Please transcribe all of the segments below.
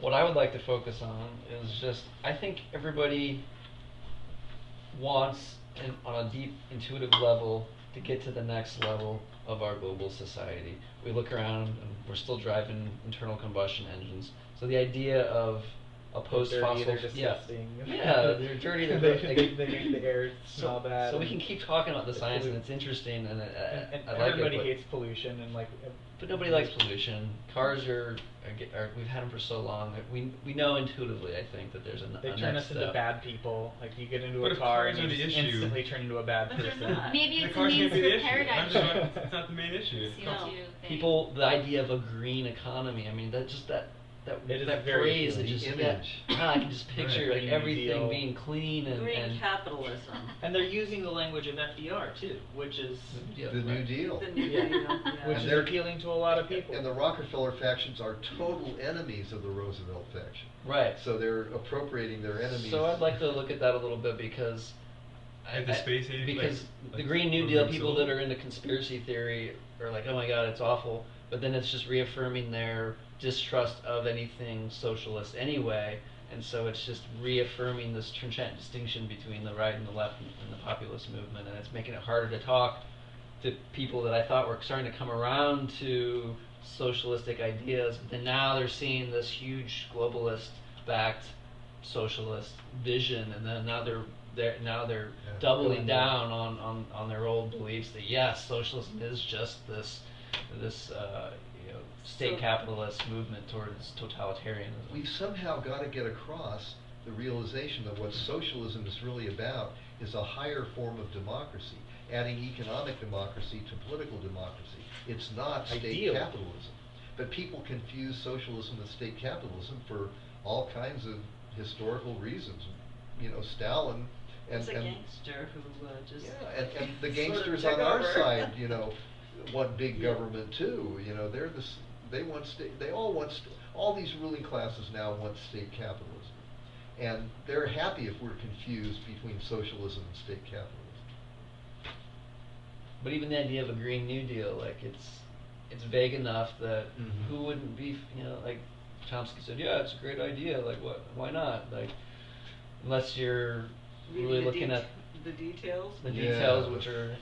What I would like to focus on is just, I think everybody wants, on a deep intuitive level, to get to the next level of our global society. We look around and we're still driving internal combustion engines. So the idea of a post-fossil, they're disgusting. yeah, they're dirty. They make the air smell bad. So we can keep talking about the science, and it's interesting, and I like everybody it. hates pollution, and like. But nobody likes pollution. Cars are we've had them for so long that we know intuitively, I think, that there's a They a turn next us into step. bad people. Like you get into But a if car cars and are you the just issue- instantly turn into a bad But they're person. not. Maybe The it's a cars means can't be the for issue. paradigm I'm shift. it's not the main issue. People, the idea of a green economy. I mean, that It is that very phrase. It appealing. just The image. I can just picture Right. like Green everything Deal. being clean and Green capitalism. And they're using the language of FDR too, which is yeah, The New right. Deal. The New Yeah. Deal, yeah. Which And is they're- appealing to a lot of people. And the Rockefeller factions are total enemies of the Roosevelt faction. Right. So they're appropriating their enemies. So I'd like to look at that a little bit because Like the space age, because like the Green New we're Deal being people sold? that are into conspiracy theory are like, oh my god, it's awful. But then it's just reaffirming their distrust of anything socialist anyway. And so it's just reaffirming this trenchant distinction between the right and the left and the populist movement, and it's making it harder to talk to people that I thought were starting to come around to socialistic ideas. But then now they're seeing this huge globalist-backed socialist vision, and then now they're Yeah. doubling down on their old beliefs that yes, socialism is just this state So- capitalist movement towards totalitarianism. We've somehow got to get across the realization that what socialism is really about is a higher form of democracy, adding economic democracy to political democracy. It's not state Ideal. capitalism. But people confuse socialism with state capitalism for all kinds of historical reasons. You know, Stalin and It's a gangster who just. yeah, and the sort of gangsters took on our over. side, you know, want big government too. You know, they want state. They all want all these ruling classes now want state capitalism, and they're happy if we're confused between socialism and state capitalism. But even the idea of a Green New Deal, like it's vague enough that Mhm. who wouldn't be, like Chomsky said, yeah, it's a great idea. Like why not? Like unless you're Reading really the looking det- at the details. the Yeah. details, which are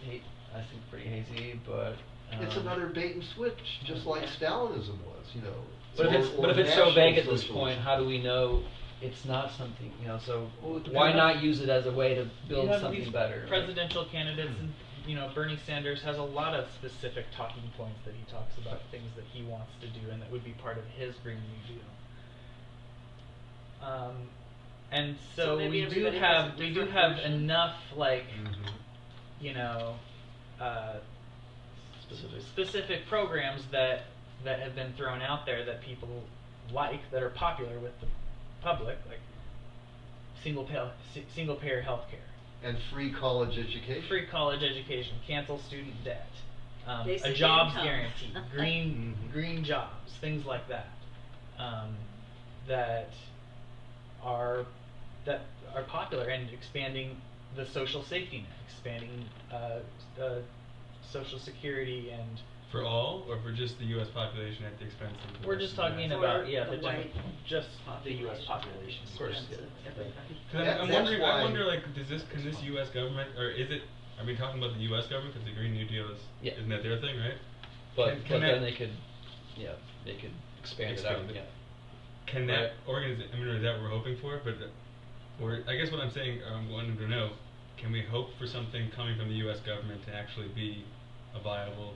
I think pretty hazy, but. It's another bait and switch, just like Stalinism was. You know. But if or it's so National vague at this Socialism. point, how do we know it's not something? So Well, it why depends. not use it as a way to You build have something these better? presidential candidates, and Bernie Sanders has a lot of specific talking points that he talks about, things that he wants to do, and that would be part of his Green New Deal. And So so maybe we do everybody has a have different version? enough Mhm. you know, Specific. specific programs that have been thrown out there that people like, that are popular with the public, like single payer health care, And free college education. free college education, cancel student debt, a Basic jobs income. guarantee, Mhm. green jobs, things like that, that are popular, and expanding the social safety net, expanding Social Security, and For all, or for just the U.S. population at the expense of the we're rest just of the talking US? about the white just the U.S. population. Of course, Expensive, everybody. 'Cause That- I'm that's wondering. I why- wonder, like, can this U.S. government, or is it? Are we talking about the U.S. government? Because the Green New Deal is, Yeah. isn't that their thing, right? But Can then that- they could, they could expand it out. Expand it. Yeah. Can that organization? I mean, is that what we're hoping for? But, or I guess what I'm saying, wanting to know, can we hope for something coming from the U.S. government to actually be a viable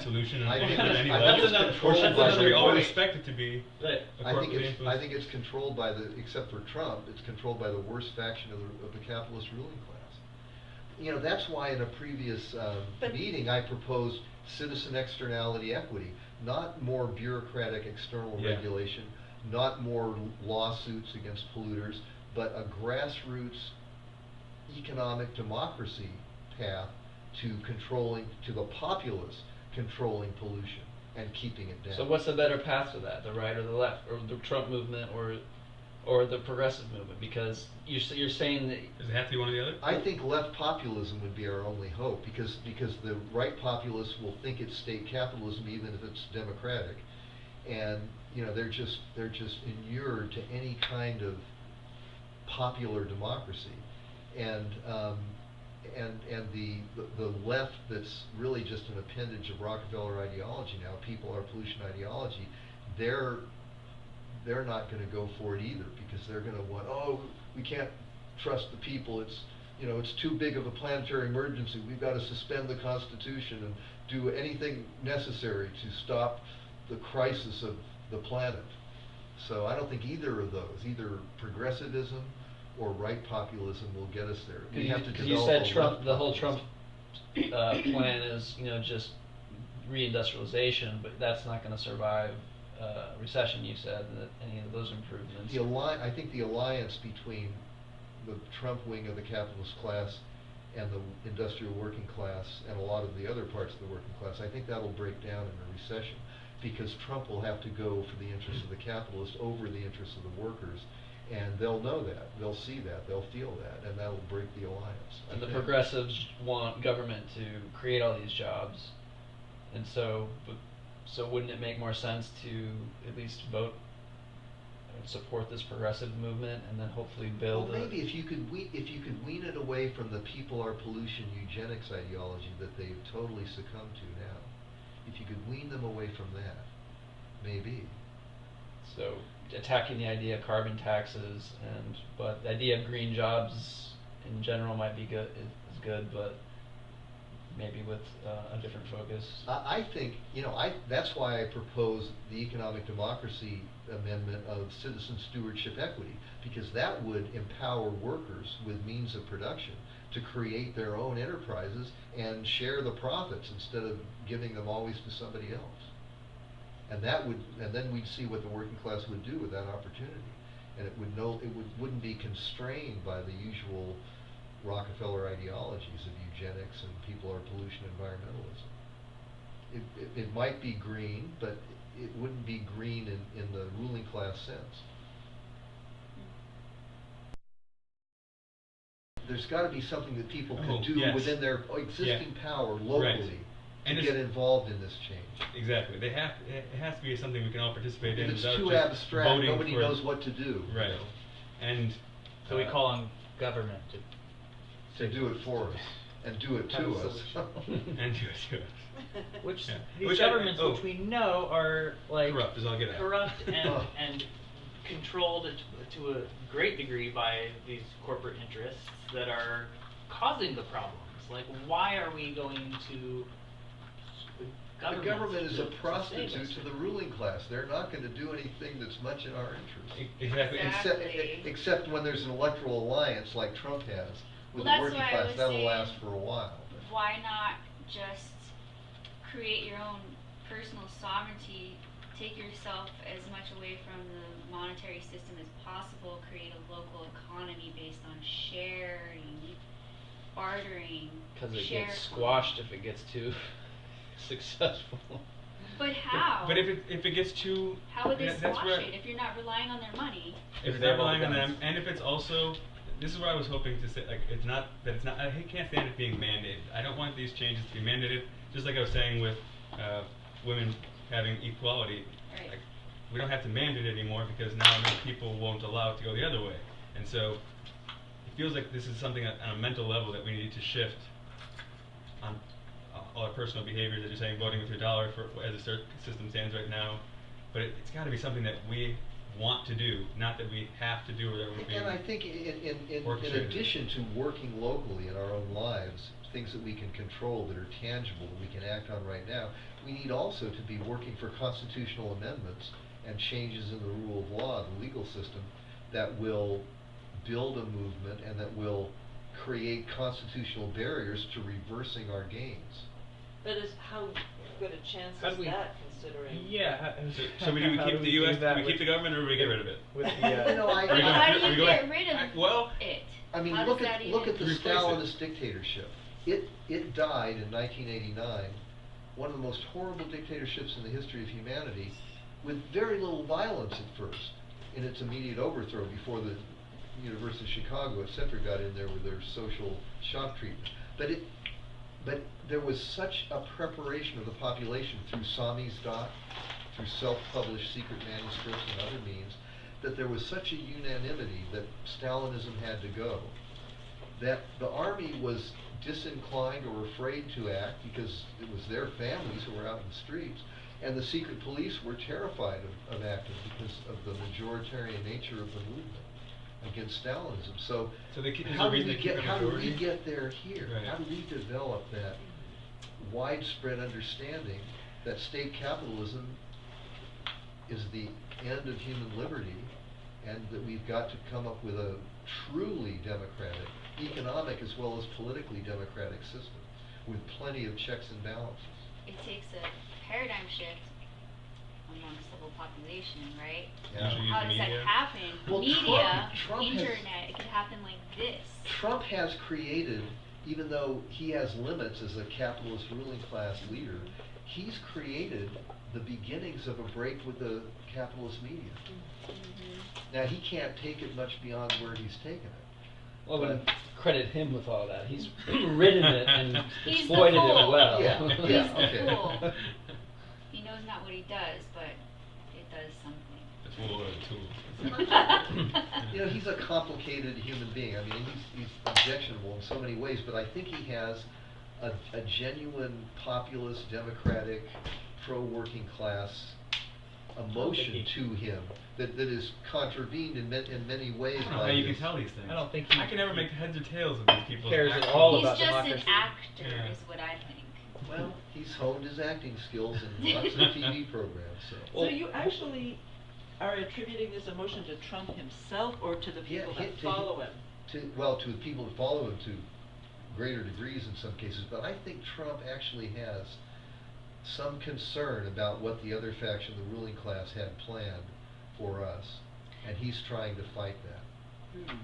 solution I on think any I level? think it's controlled That's by what we the all voice. expect it to be. Right. A I think corporately it's influenced- controlled by except for Trump, it's controlled by the worst faction of the capitalist ruling class. You know, that's why in a previous But- meeting I proposed citizen externality equity, not more bureaucratic external Yeah. regulation, not more lawsuits against polluters, but a grassroots economic democracy path to the populace controlling pollution and keeping it down. So what's the better path for that? The right or the left, or the Trump movement, or the progressive movement? Because you're saying that. Does it have to be one or the other? I think left populism would be our only hope because the right populists will think it's state capitalism even if it's democratic, and they're just inured to any kind of popular democracy, and the left that's really just an appendage of Rockefeller ideology now, people are pollution ideology, they're not going to go for it either, because they're going to want, oh, we can't trust the people, it's too big of a planetary emergency, we've got to suspend the Constitution and do anything necessary to stop the crisis of the planet. So I don't think either of those, either progressivism or right populism, will get us there. We have to Because you develop said a Trump, left the whole populism. Trump just reindustrialization, but that's not going to survive recession. You said that any of those improvements. I think the alliance between the Trump wing of the capitalist class and the industrial working class and a lot of the other parts of the working class, I think that'll break down in a recession, because Trump will have to go for the interests of the capitalists over the interests of the workers, and they'll know that, they'll see that, they'll feel that, and that'll break the alliance. And the progressives want government to create all these jobs, and so wouldn't it make more sense to at least vote and support this progressive movement, and then hopefully build? Well, maybe if you could wean it away from the people are pollution eugenics ideology that they've totally succumbed to now. If you could wean them away from that, maybe. So attacking the idea of carbon taxes, but the idea of green jobs in general might be good, is good, but maybe with a different focus. I think, that's why I propose the economic democracy amendment of citizen stewardship equity, because that would empower workers with means of production to create their own enterprises and share the profits instead of giving them always to somebody else. And then we'd see what the working class would do with that opportunity, and wouldn't be constrained by the usual Rockefeller ideologies of eugenics and people are pollution environmentalism. It might be green, but it wouldn't be green in the ruling class sense. There's got to be something that people can do within their existing power locally to get involved in this change. Exactly. It has to be something we can all participate in. If it's without too just abstract, voting nobody for knows what to do. Right. And So we call on government to do it for us and do it Have to a us. solution. and do it to us. which Yeah. these Which governments, I, which we know are like corrupt as all get out. Corrupt Oh. and controlled to a great degree by these corporate interests that are causing the problems. Like, why are we going to The government is a to prostitute save us? to the ruling class. They're not going to do anything that's much in our interest. Exactly. Exactly. Except when there's an electoral alliance like Trump has with Well, the that's working why I class, was that'll saying, last for a while. why not just create your own personal sovereignty, take yourself as much away from the monetary system as possible, create a local economy based on sharing, bartering, Because it share gets squashed if it gets too successful. But how? But if it gets too, How would they that's squash where, it if you're not relying on their money? if If they're they're all relying on them, guns. and if it's also, this is what I was hoping to say, like, I can't stand it being mandated. I don't want these changes to be mandated, just like I was saying with women having equality. Right. Like, we don't have to mandate it anymore because now enough people won't allow it to go the other way. And so it feels like this is something on a mental level that we need to shift on all our personal behaviors, as you're saying, voting with your dollar as the system stands right now. But it's got to be something that we want to do, not that we have to do or that we're being And I think in orchestrated. addition to working locally in our own lives, things that we can control, that are tangible, that we can act on right now, we need also to be working for constitutional amendments and changes in the rule of law, the legal system, that will build a movement and that will create constitutional barriers to reversing our gains. But how good a chance How is do we- that, considering? Yeah. So do we how keep do the do U.S. that Do we keep with- the government or do we get rid of it? With the, You know, Are we Well, going how through- do are we you going- get rid of well, it? I mean, How look does at that the even- Replace it. Stalinist dictatorship. It died in 1989, one of the most horrible dictatorships in the history of humanity, with very little violence at first in its immediate overthrow before the University of Chicago, etc., got in there with their social shock treatment. But there was such a preparation of the population through Samizdat through self-published secret manuscripts and other means, that there was such a unanimity that Stalinism had to go, that the army was disinclined or afraid to act because it was their families who were out in the streets, and the secret police were terrified of acting because of the majoritarian nature of the movement against Stalinism. So there's how a do reason we to keep get a how do we majority? get there here? Right. How do we develop that widespread understanding that state capitalism is the end of human liberty, and that we've got to come up with a truly democratic, economic as well as politically democratic system with plenty of checks and balances? It takes a paradigm shift amongst the whole population, right? Yeah. Usually How use does media. that happen? Well, Media, Trump has- internet, it could happen like this. Trump has created, even though he has limits as a capitalist ruling class leader, he's created the beginnings of a break with the capitalist media. Now, he can't take it much beyond where he's taken it. Well, I wouldn't But- credit him with all that. He's ridden it and He's the exploited fool. it well. Yeah, He's yeah, the okay. fool. He knows not what he does, but it does something. The tool or the tool. You know, he's a complicated human being. I mean, he's objectionable in so many ways, but I think he has a genuine populist, democratic, pro-working class emotion to him that is contravened in many ways I don't know by how you this. can tell these things. I don't think he- I can never make heads or tails of these people. Cares at all He's about just democracy. an actor, Yeah. is what I think. Well, he's honed his acting skills in lots of TV programs, so. So you actually are attributing this emotion to Trump himself or to the people that follow him? To the people that follow him to greater degrees in some cases, but I think Trump actually has some concern about what the other faction, the ruling class, had planned for us, and he's trying to fight that.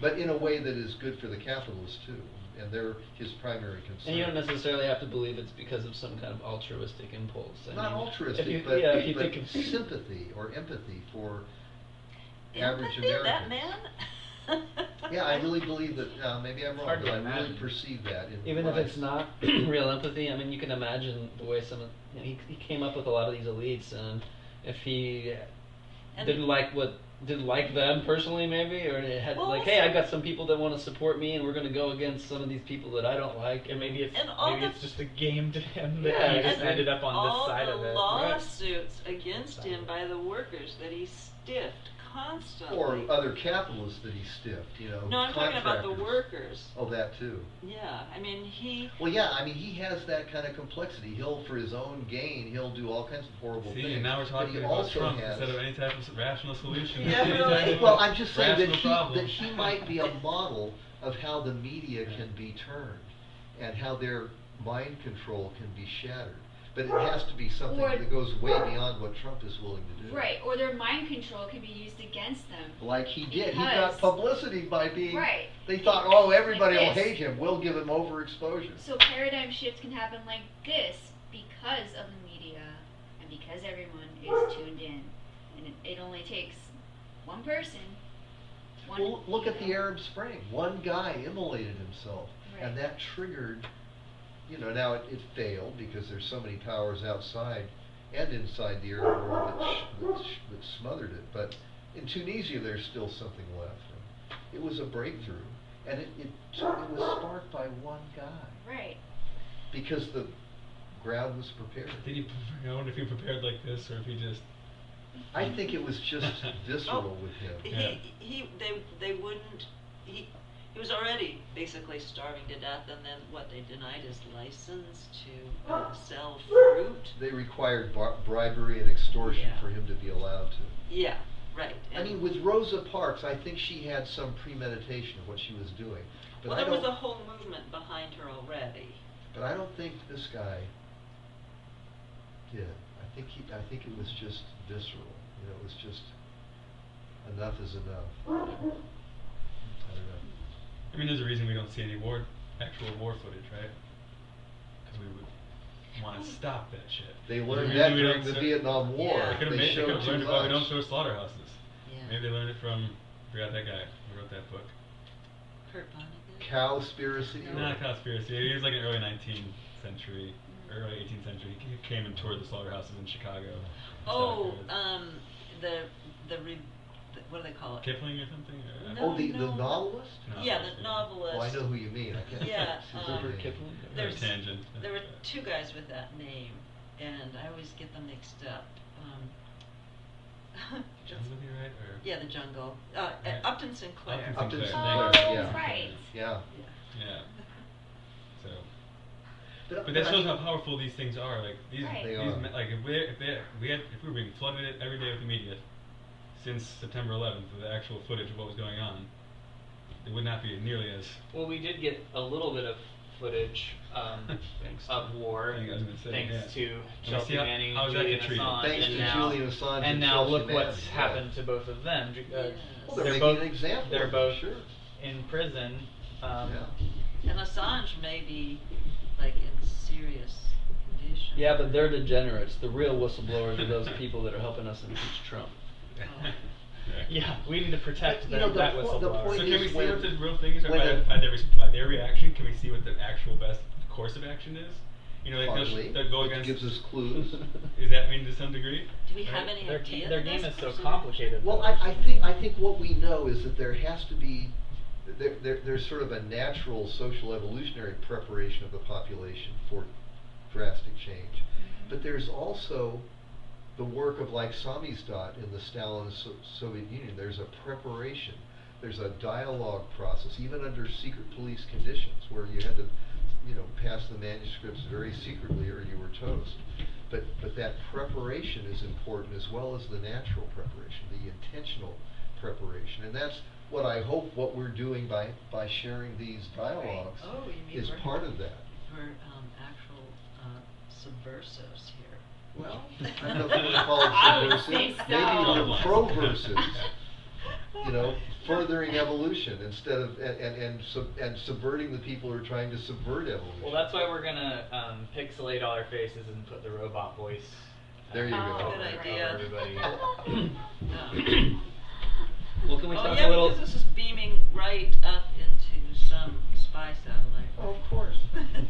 But in a way that is good for the capitalists too, and they're his primary concern. And you don't necessarily have to believe it's because of some kind of altruistic impulse. I Not mean, altruistic, if you, but, yeah, if you but think of sympathy or empathy for average Empathy, Americans. that man? Yeah, I really believe that, maybe I'm wrong, hard but to I really imagine. perceive that in even if life. it's not real empathy, I mean, you can imagine the way some of, he came up with a lot of these elites, and if he And- didn't like them personally, maybe, or it had Well, like, hey, also- I got some people that want to support me, and we're going to go against some of these people that I don't like, And maybe it's And all maybe the- it's just a game to him that Yeah, he just and ended up on this side of it. All the Right. lawsuits against him by the workers that he stiffed constantly. Or other capitalists that he stiffed, you know, No, I'm talking about the contractors. workers. Oh, that too. Yeah, I mean, Well, yeah, I mean, he has that kind of complexity. He'll, for his own gain, he'll do all kinds of horrible See, things. and now we're but talking he about also Trump has, instead of any type of rational solution. Yeah, Any really. type of Well, I'm just saying that rational problem. he might be a model of how the media can be turned and how their mind control can be shattered. But it has to be something Or- that goes way beyond what Trump is willing to do. Right, or their mind control can be used against them. Like he did. He Because- got publicity by being. Right. They thought, oh, everybody Like will this. hate him. We'll give him overexposure. So paradigm shifts can happen like this because of the media and because everyone is tuned in. And it only takes one person. One, Well, look at you the know. Arab Spring. One guy immolated himself, and Right. that triggered. You know, now it failed because there's so many powers outside and inside the Arab world that smothered it. But in Tunisia, there's still something left. And it was a breakthrough, and it was sparked by one guy Right. because the ground was prepared. Did he? I wonder if he prepared like this, or if he just. I think it was just visceral with him. Yeah. They wouldn't, he was already basically starving to death, and then what, they denied his license to sell fruit? They required bribery and extortion Yeah. for him to be allowed to. Yeah, right. I mean, with Rosa Parks, I think she had some premeditation of what she was doing. But Well, I there was don't, a whole movement behind her already. but I don't think this guy did. I think it was just visceral. You know, it was just enough is enough. I don't know. I mean, there's a reason we don't see any actual war footage, right? Because we would want to stop that shit. They There's a learned reason that we during don't the show- Vietnam War. Yeah. They could They have showed learned too it why we don't much. show slaughterhouses. Yeah. Maybe they learned it from, I forgot that guy who wrote that book. Kurt Vonnegut. Cowspiracy. Not a conspiracy. He was like an early 19th century, early 18th century. He came and toured the slaughterhouses in Chicago. and Oh, stuff. what do they call it? Kipling or something? Or, No, Oh, the no. novelist? Yeah, the novelist. Oh, I know who you mean. I can't. Yeah, Rupert Kipling? there's Tangent. there were two guys with that name, and I always get them mixed up. Jungle, right? Or Yeah, the Jungle. Yeah. Upton Sinclair. Upton Upton Sinclair. Sinclair, Oh, yeah. that's right. Yeah. Yeah. So. But But that I shows think- how powerful these things are. Like these, Right. They these are. like if we were being flooded every day with the media since September 11th with the actual footage of what was going on, it would not be nearly as. Well, we did get a little bit of footage Thanks of to- war, I was gonna say, thanks yeah. to And we Chelsea see how- Manning how and does that Julian get treated? Assange, Thanks and to now, Julian Assange and and now Chelsea look what's Manning, yeah. happened to both of them. Yes. Well, they're they're making both, an example They're of them, both sure. in prison. Yeah. And Assange may be like in serious condition. Yeah, but they're degenerates. The real whistleblowers are those people that are helping us impeach Trump. Yeah, we need to protect But, you know, that the whistleblower. point So can we is see when- what the real thing is when by their reaction? Can we see what the actual best course of action is? You know, like Partly, they'll go which against. gives us clues. Is that mean to some degree? Do we have Right? any Their, idea? their the game is best so course of complicated. Well, though. I think what we know is that there has to be there's sort of a natural social evolutionary preparation of the population for drastic change, but there's also the work of like Samizdat in the Stalin Soviet Union. There's a preparation. There's a dialogue process, even under secret police conditions, where you had to, pass the manuscripts very secretly, or you were toast. But that preparation is important as well as the natural preparation, the intentional preparation, and that's what I hope what we're doing by sharing these dialogues Oh, you mean is we're- part of that. We're actual subversives here. Well, I don't know if you would call I it would subversive. say Maybe so. we're pro-versives. Furthering evolution instead of and subverting the people who are trying to subvert evolution. Well, that's why we're gonna pixelate all our faces and put the robot voice. There you Oh, go. Good over idea. everybody. Well, can we Oh talk yeah, a little? because this is beaming right up into some spy satellite. Oh, of course.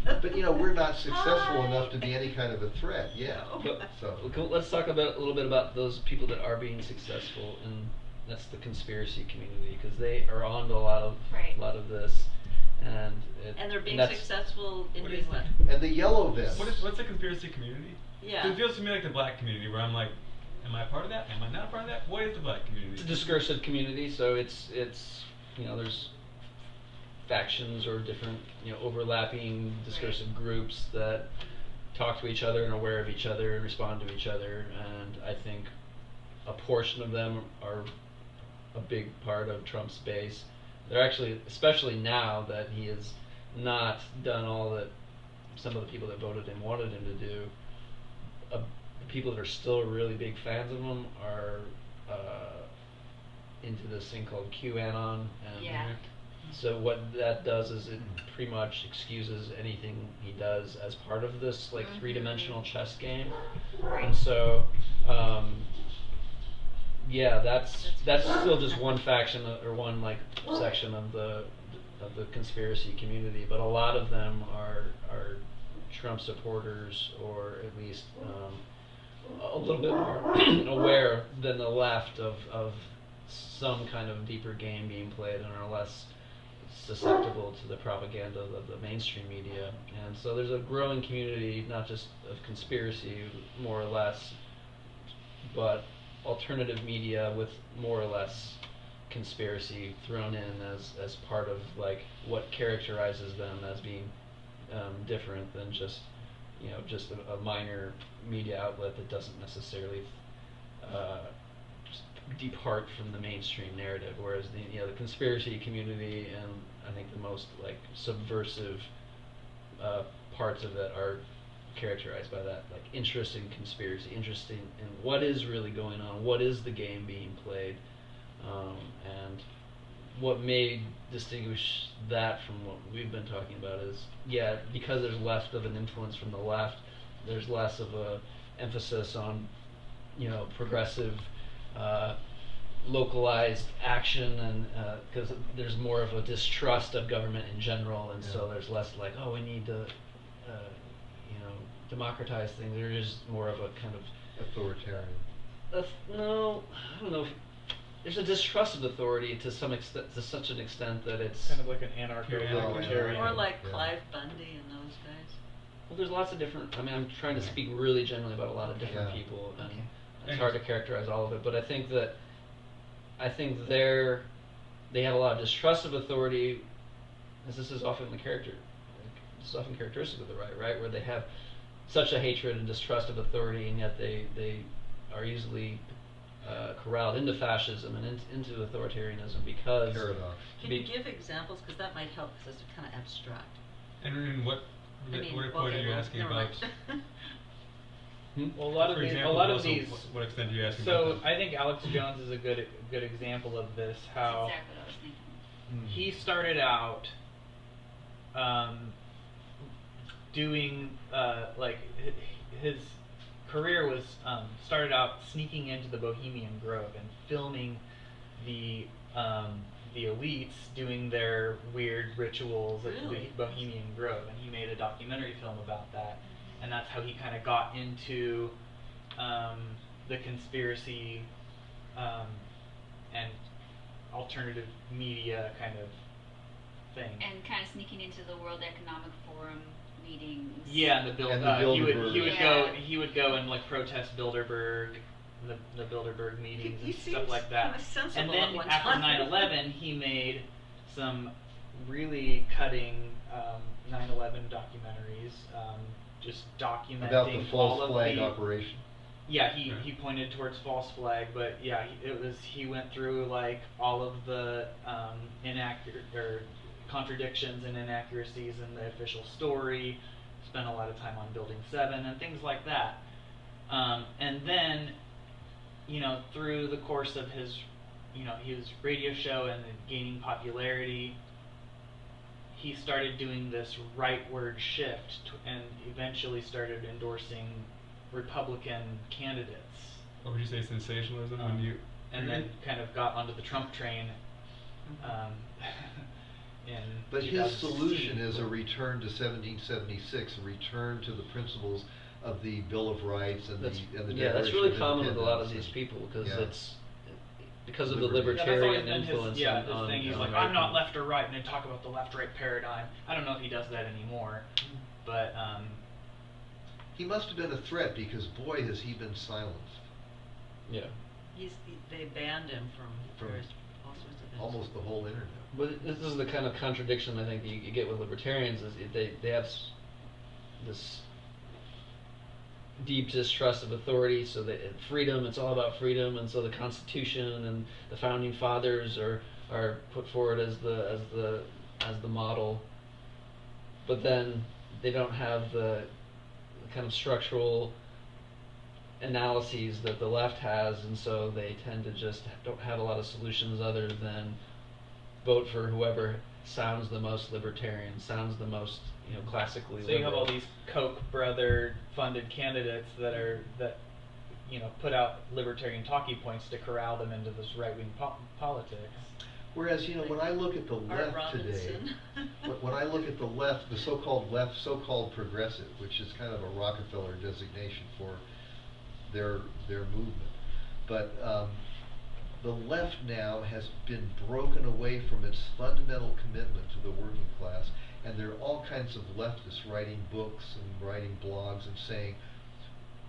But we're not successful Hi. enough to be any kind of a threat yet. No. So Let's talk about a little bit about those people that are being successful, and that's the conspiracy community, because they are on to a lot of Right. this, and And they're being that's- successful in What doing is what? and the yellow vests. What's a conspiracy community? Yeah. 'Cause it feels to me like the black community, where I'm like, am I a part of that? Am I not a part of that? What is the black community? It's a discursive community, so it's there's factions or different overlapping discursive groups that talk to each other and are aware of each other and respond to each other, and I think a portion of them are a big part of Trump's base. They're actually, especially now that he has not done all that some of the people that voted him wanted him to do, the people that are still really big fans of him are into this thing called QAnon, and Yeah. so what that does is it pretty much excuses anything he does as part of this like Mhm. three-dimensional chess game, Right. and so yeah, that's still just one faction or one like section of the conspiracy community, but a lot of them are Trump supporters, or at least a little bit more aware than the left of some kind of deeper game being played, and are less susceptible to the propaganda of the mainstream media. And so there's a growing community, not just of conspiracy, more or less, but alternative media with more or less conspiracy thrown in as part of like what characterizes them as being different than just just a minor media outlet that doesn't necessarily just depart from the mainstream narrative, whereas the conspiracy community and I think the most like subversive parts of it are characterized by that like interest in conspiracy, interest in what is really going on, what is the game being played, and what may distinguish that from what we've been talking about is, because there's less of an influence from the left, there's less of a emphasis on progressive localized action, and because there's more of a distrust of government in general, and so Yeah. there's less like, oh, we need to democratize things. There is more of a kind of Authoritarian. no, I don't know. There's a distrust of authority to some extent, to such an extent that it's Kind of like an Pure anarcho-libertarian. Or like Yeah. Clive Bundy and those guys. Well, there's lots of different. I mean, I'm trying to speak really generally about a lot of different Yeah. people, and Okay. it's hard to characterize all of it. But I think they have a lot of distrust of authority, as this is often this is often characteristic of the right, where they have such a hatred and distrust of authority, and yet they are easily corralled into fascism and into authoritarianism because Paradox. Can you give examples? Because that might help, because it's kind of abstract. And what I mean, what point okay, are you well, asking never about? mind. Well, a lot of For these, example, a lot of also, these. what extent are you asking So about? I think Alex Jones is a good example of this. How That's exactly what I was thinking. he started out doing like his career was started out sneaking into the Bohemian Grove and filming the elites doing their weird rituals at Really? the Bohemian Grove, and he made a documentary film about that, and that's how he kind of got into the conspiracy and alternative media kind of thing. And kind of sneaking into the World Economic Forum meetings. Yeah, and And the Bilderberg. he would go and like protest Bilderberg, the Bilderberg meetings He and stuff seems like that. kinda sensible And at then one after time. 9/11, he made some really cutting 9/11 documentaries, just documenting About the all false of flag the operation. yeah, he pointed towards false flag, but yeah, he went through like all of the inaccurate or contradictions and inaccuracies in the official story. Spent a lot of time on Building 7 and things like that. And then, through the course of his radio show and gaining popularity, he started doing this rightward shift and eventually started endorsing Republican candidates. Or would you say sensationalism when you? And then kind of got onto the Trump train. In But his 2016. solution is a return to 1776, a return to the principles of the Bill of Rights and the yeah, that's really Declaration of common with a lot of Independence these people because yeah. it's because of the Liberty. Yeah, that's always libertarian been influence his on thing. He's on like, American- I'm not left or right, and they talk about the left-right paradigm. I don't know if he does that anymore, but He must have been a threat because boy has he been silenced. Yeah. They banned him from From various, all sorts of things. Almost the whole internet. But this is the kind of contradiction I think that you get with libertarians is they have this deep distrust of authority. So that freedom, it's all about freedom, and so the Constitution and the founding fathers are put forward as the model. But then they don't have the kind of structural analyses that the left has, and so they tend to just don't have a lot of solutions other than vote for whoever sounds the most libertarian, sounds the most classically so you have liberal. all these Koch brother funded candidates that put out libertarian talking points to corral them into this right-wing politics. Whereas, when I look at the Art left today, Robinson. when I look at the left, the so-called left, so-called progressive, which is kind of a Rockefeller designation for their movement, but the left now has been broken away from its fundamental commitment to the working class, and there are all kinds of leftists writing books and writing blogs and saying,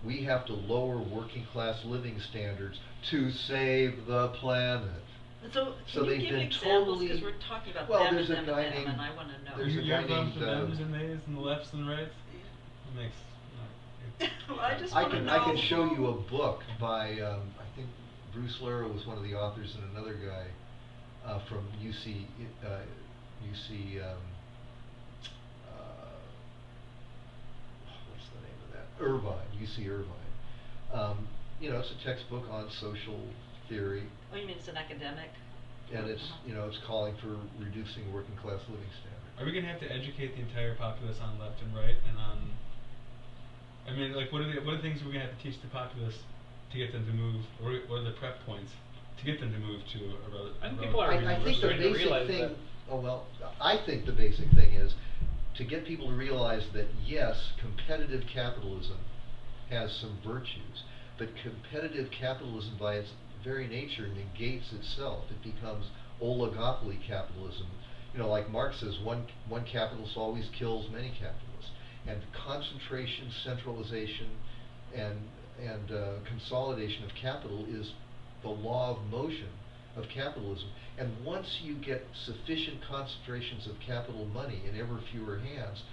we have to lower working class living standards to save the planet. So So can you they've give been examples, totally- because we're talking about well, them there's and a them guy and them, named- and I want to know. there's a You guy have them named, for thems and theys and the lefts and the rights. It makes. Well, I just I want to can know. I can show you a book by I think Bruce Lara was one of the authors and another guy from UC what's the name of that? Irvine, UC Irvine. It's a textbook on social theory, Oh, you mean it's an academic? and it's Uh-huh. it's calling for reducing working class living standards. Are we gonna have to educate the entire populace on left and right and on? I mean, like, what are the things we're gonna have to teach the populace to get them to move, or what are the prep points to get them to move to a I think people are I think the starting to basic realize thing. that. Oh well, I think the basic thing is to get people to realize that yes, competitive capitalism has some virtues, but competitive capitalism by its very nature negates itself. It becomes oligopoly capitalism. You know, like Marx says, one capitalist always kills many capitalists. And concentration, centralization, and consolidation of capital is the law of motion of capitalism. And once you get sufficient concentrations of capital money in ever fewer hands,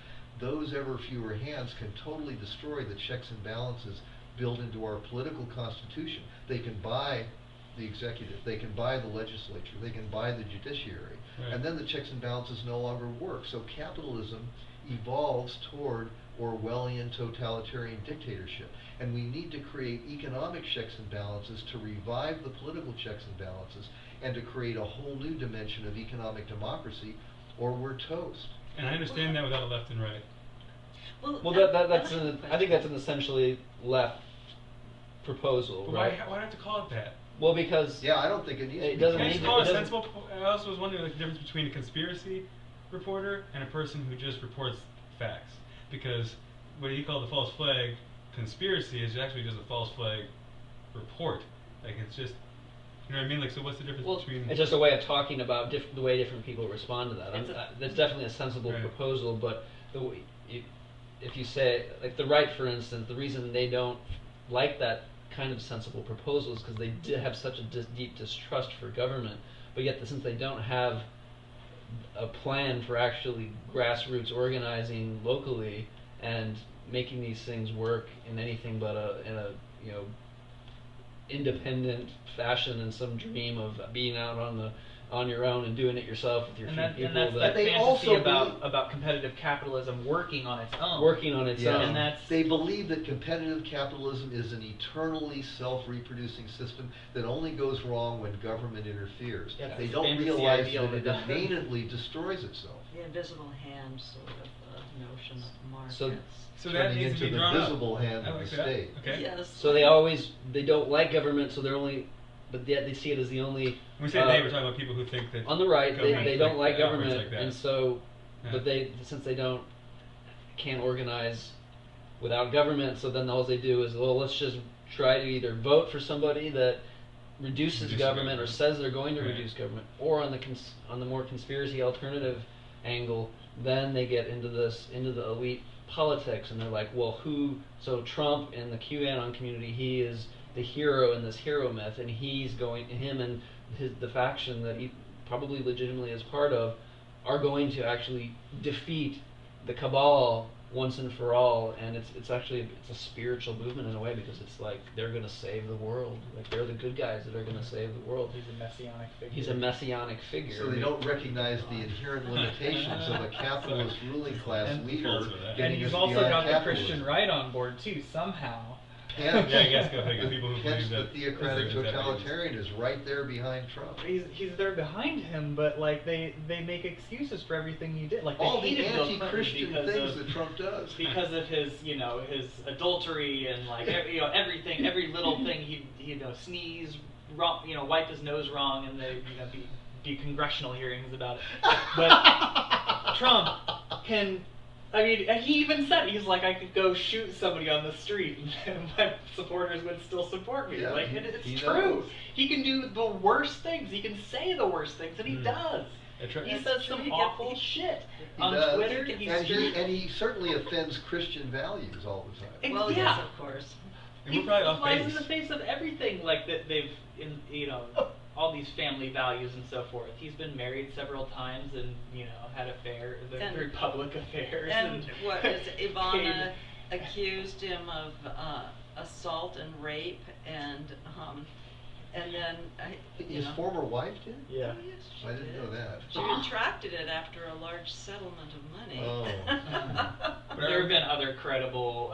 those ever fewer hands can totally destroy the checks and balances built into our political constitution. They can buy the executive, they can buy the legislature, they can buy the judiciary, Right. and then the checks and balances no longer work. So capitalism evolves toward Orwellian totalitarian dictatorship. And we need to create economic checks and balances to revive the political checks and balances and to create a whole new dimension of economic democracy, or we're toast. And I understand that without a left and right. Well, I think that's an essentially left proposal, But right? why not to call it that? Well, because Yeah, I don't think it needs to It be doesn't Can I need just to- call it it a doesn't- sensible? I also was wondering like, the difference between a conspiracy reporter and a person who just reports facts. Because what he called the false flag conspiracy is actually just a false flag report. Like it's just, you know what I mean? Like, so what's the difference Well, between? it's just a way of talking about the way different people respond to that. It's That's definitely a sensible Right. proposal, but if you say, like the right, for instance, the reason they don't like that kind of sensible proposal is because they did have such a deep distrust for government, but yet since they don't have a plan for actually grassroots organizing locally and making these things work in anything but in a independent fashion and some dream of being out on your own and doing it yourself with your And, few that, people. and that's But that they fantasy also about competitive capitalism working on its own. working on its Yeah. own. And that's They believe that competitive capitalism is an eternally self-reproducing system that only goes wrong when government interferes. Yeah, They it's don't fantasy realize ideal that it that- immediately destroys itself. The invisible hand sort of notion of markets. So that Turning needs to into be the drawn up. visible hand I of like the that. state. Okay. Yes. So they don't like government, so they're only, but yet they see it as the only. When we say they, we're talking about people who think that On the right, government they don't like operates government, like that. and so, Yeah. but since they can't organize without government, so then all they do is, well, let's just try to either vote for somebody that reduces Reduces government or government. says they're going to Right. reduce government, or on the more conspiracy alternative angle, then they get into the elite politics, and they're like, well, so Trump in the QAnon community, he is the hero in this hero myth, and him and the faction that he probably legitimately is part of are going to actually defeat the cabal once and for all, and it's a spiritual movement in a way, because it's like they're going to save the world, like they're the good guys that are going to save the world. He's a messianic figure. He's a messianic figure. So they don't recognize the inherent limitations of a capitalist ruling class And- leader False with that. And getting you've us also beyond got the capitalism. Christian right on board too, somehow. Hence, Yeah, I guess go figure. People who hence believe the that theocratic is that totalitarian is right there behind Trump. He's there behind him, but like they make excuses for everything he did. Like they All the hated Bill Clinton anti-Christian because things of, that Trump does. because of his his adultery and like everything, every little thing he sneeze wrong, wipe his nose wrong, and they be congressional hearings about it. But Trump can. I mean, and he even said, he's like, I could go shoot somebody on the street and my supporters would still support me. Yeah, like, he- it's he true. knows. He can do the worst things. He can say the worst things, and he does. That's right. He That's says true. some He awful gets- shit. He On does. Twitter, and he's he certainly offends Christian values all the time. Ex- Well, yeah. yes, of course. And we're probably off flies base. in the face of everything, like that they've all these family values and so forth. He's been married several times and had And- very public affairs. And what is Ivana paid- accused him of assault and rape, and then His former wife did? Yeah. Oh, yes, she I didn't did. know that. She retracted it after a large settlement of money. Oh. But There have been other credible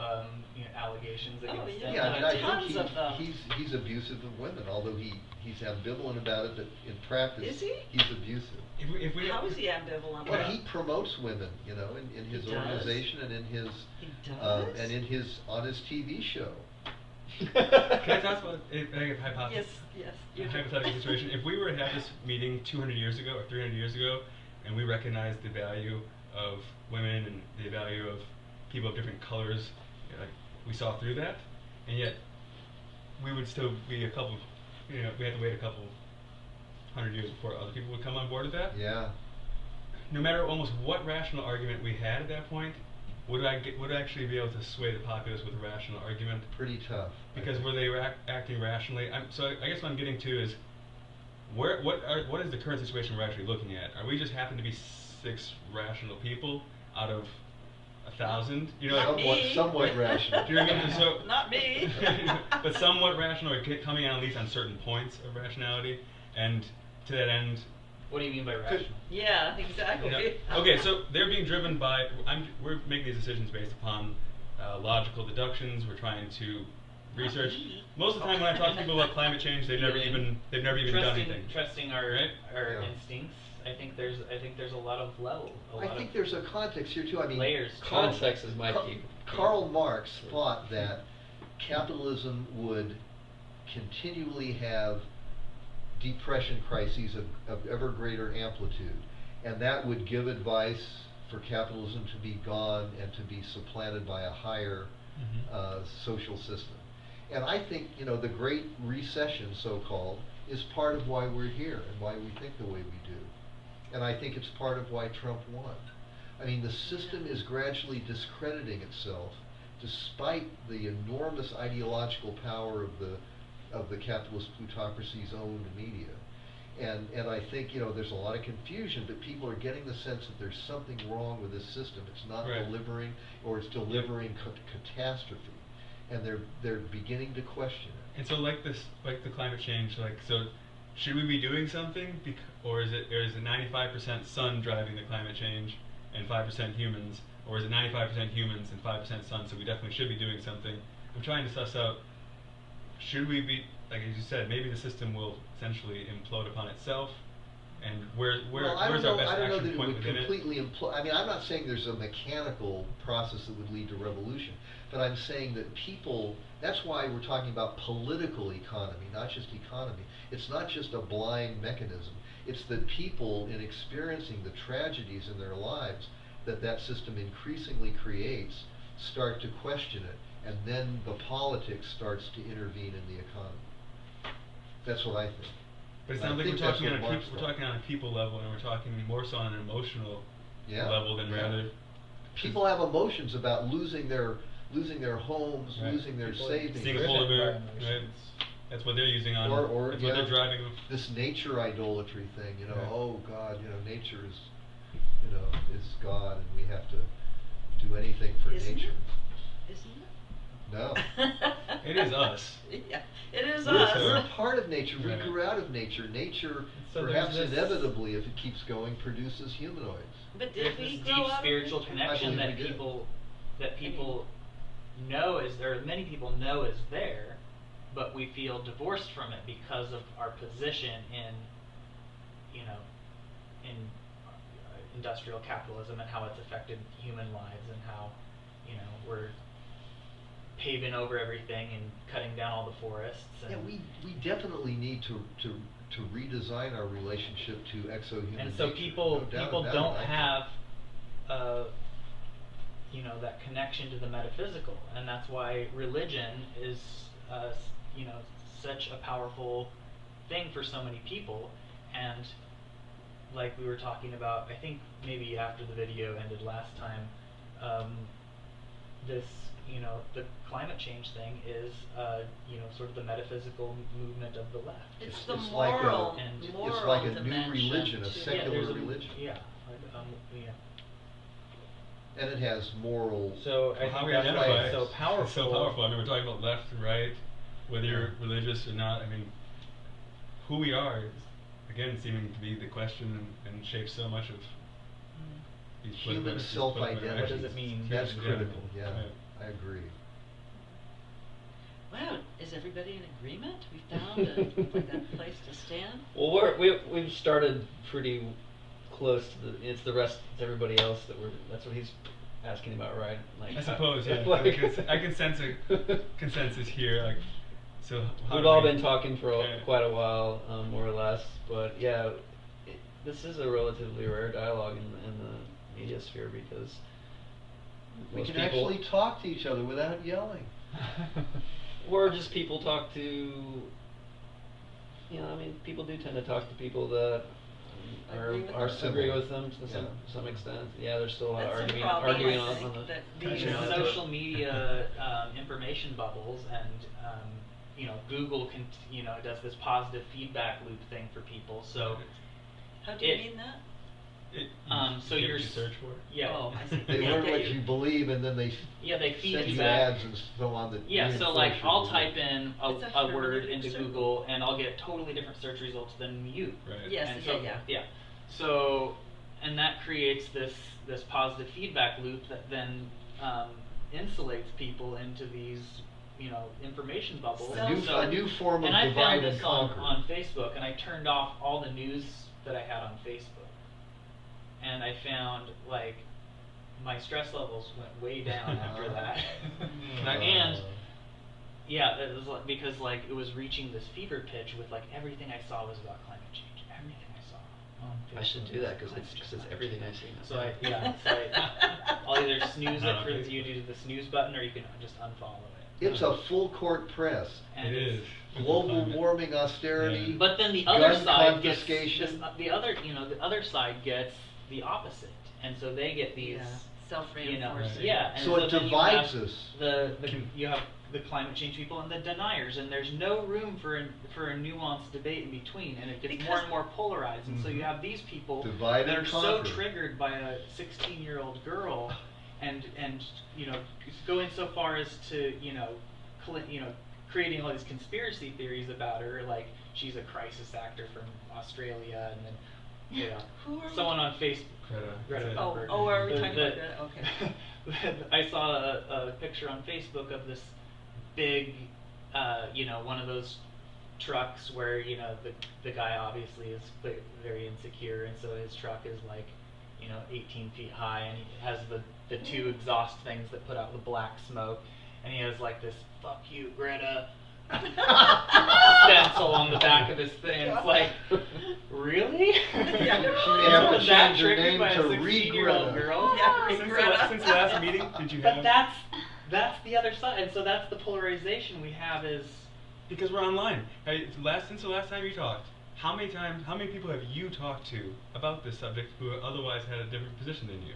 allegations Oh, against yeah. him. Yeah, I mean, I Tons think of them. he's abusive of women, although he's ambivalent about it, but in practice, Is he? he's abusive. If we How is he ambivalent? Well, he promotes women, in his He does? organization and in his He does? and on his TV show. Can I talk about a hypothesis? Yes, A yes. hypothetical situation. If we were to have this meeting 200 years ago or 300 years ago, and we recognized the value of women and the value of people of different colors, you know, like we saw through that, and yet we would still be a couple, you know, we had to wait a couple hundred years before other people would come on board with that. Yeah. No matter almost what rational argument we had at that point, would I actually be able to sway the populace with a rational argument? Pretty tough. Because were they acting rationally? So I guess what I'm getting to is, what is the current situation we're actually looking at? Are we just happen to be 6 rational people out of 1,000? You know, Not somewhat, me. somewhat rational. Do you know what I mean? So, Not me. but somewhat rational, or coming out at least on certain points of rationality, and to that end. What do you mean by rational? Yeah, exactly. You know, okay, so they're being driven by. We're making these decisions based upon logical deductions. We're trying to research. Most of the time, when I talk to people about climate change, they've never even done anything. Trusting our Right? our Yeah. instincts. I think there's a lot of level. I think there's a context here too. I mean, layers. Context is my key. Karl Marx thought that capitalism would continually have depression crises of ever greater amplitude, and that would give advice for capitalism to be gone and to be supplanted by a higher social system. And I think, you know, the Great Recession, so-called, is part of why we're here and why we think the way we do. And I think it's part of why Trump won. I mean, the system is gradually discrediting itself despite the enormous ideological power of the capitalist plutocracy's owned media. And I think, you know, there's a lot of confusion, but people are getting the sense that there's something wrong with this system. It's not Right. delivering, or it's delivering catastrophe. And they're beginning to question it. And so, like the climate change, so should we be doing something, or is it 95% sun driving the climate change and 5% humans, or is it 95% humans and 5% sun? So we definitely should be doing something. I'm trying to suss out. Should we be, like as you said, maybe the system will essentially implode upon itself, and where's our best I don't know action that it point would within it? completely implode. I mean, I'm not saying there's a mechanical process that would lead to revolution, but I'm saying that people, that's why we're talking about political economy, not just economy. It's not just a blind mechanism. It's that people, in experiencing the tragedies in their lives that system increasingly creates, start to question it, and then the politics starts to intervene in the economy. That's what I think. But it I sounds like think we're that's talking what Marx we're thought. talking on a people level, and we're talking more so on an emotional Yeah, level than yeah. rather. People have emotions about losing their homes, Right. losing their People savings. Seeing a Driven polar bear, by right? emotions. That's what they're using on. Or that's you what know, they're driving. this nature idolatry thing, you know, Right. oh God, you know, nature is, you know, is God, and we have to do anything for Isn't nature. it? Isn't it? No. It is us. Yeah, it is We're us. part of nature. We Right. grew out of nature. Nature, So there's perhaps this- inevitably, if it keeps going, produces humanoids. But There's did we this grow deep out of spiritual nature? connection I that believe we did. people know is there. Many people know is there, but we feel divorced from it because of our position in, you know, in industrial capitalism and how it's affected human lives and how, you know, we're paving over everything and cutting down all the forests. And, Yeah, we definitely need to redesign our relationship to exohuman and so nature. people No doubt people about don't it. I think- have you know, that connection to the metaphysical, and that's why religion is you know, such a powerful thing for so many people. And like we were talking about, I think maybe after the video ended last time, this, you know, the climate change thing is you know, sort of the metaphysical movement of the left. It's the It's like a- moral, and- it's moral like a new dimension religion, a to secular there's a- religion. Yeah, yeah. And it has moral. So Well, I how think we that's identify why it it's so is powerful. so powerful. I mean, we're talking about left and right, whether you're religious or not. I mean, who we are is, again, seeming to be the question and shapes so much of these Human political self-identity. What does it mean? That's Yeah. critical, yeah, Right. I agree. Wow, is everybody in agreement? We found a place to stand? Well, we've started pretty close to it's everybody else that's what he's asking about, right? Like, I suppose, yeah. like- I can sense a consensus here. Like, so how We've do all we- been talking for Yeah. quite a while, more or less, but yeah, this is a relatively rare dialogue in media sphere because We most can people, actually talk to each other without yelling. or just people talk to, I mean, people do tend to talk to people that are agree with them to some extent. Yeah, there's still a lot of That's a arguing problem, I on think, the that These Yeah. social media information bubbles, and Google does this positive feedback loop thing for people. So How do you it- mean that? so get you're what you search for. Yeah. Oh, I see. They Yeah, learn get what you. you believe, and then they Yeah, they feed send you you back ads and so on that Yeah, so like reinforce your I'll belief. type in It's a a word hermeneutic into circle. Google and I'll get totally different search results than you. Right. Yes, And yeah. So, and that creates this positive feedback loop that then insulates people into these information bubbles. A new- So- a new form of and I divide found and this on conquer. Facebook, and I turned off all the news that I had on Facebook, and I found like my stress levels went way down after that. And yeah, it was because like it was reaching this fever pitch with like everything I saw was about climate change. Everything I saw. On I should Facebook do that was because climate it's change. everything I see. I'll either snooze No, it for it's- you do the snooze button, or you can just unfollow it. It's a full court press. And It it's- is. Global warming, austerity. Yeah. But then the other gun side gets confiscation. the other side gets the opposite, and so they get these. Yeah, self-reinforcing. Yeah, and So it then you divides have us. you have the climate change people and the deniers, and there's no room for a nuanced debate in between, and it gets more Because- and more polarized, and so you Mhm. have these people Divide that and are so conquer. triggered by a 16-year-old girl, and going so far as to creating all these conspiracy theories about her, like she's a crisis actor from Australia, and then Who are we someone on Facebook. Greta. Greta Oh, Thunberg. are we The- talking the- about Greta? Okay. I saw a picture on Facebook of this big, one of those trucks where the guy obviously is very insecure, and so his truck is like 18 feet high, and he has the two exhaust things that put out the black smoke, and he has like this "fuck you, Greta" stencil on the back of his thing. It's like, really? Yeah. She may have to Someone that change her triggered name by a to 16-year-old Regreta. girl? Yeah, Since Greta. since the last meeting, did you have? But that's the other side, and so that's the polarization we have is. Because we're online. Since the last time you talked, how many people have you talked to about this subject who otherwise had a different position than you?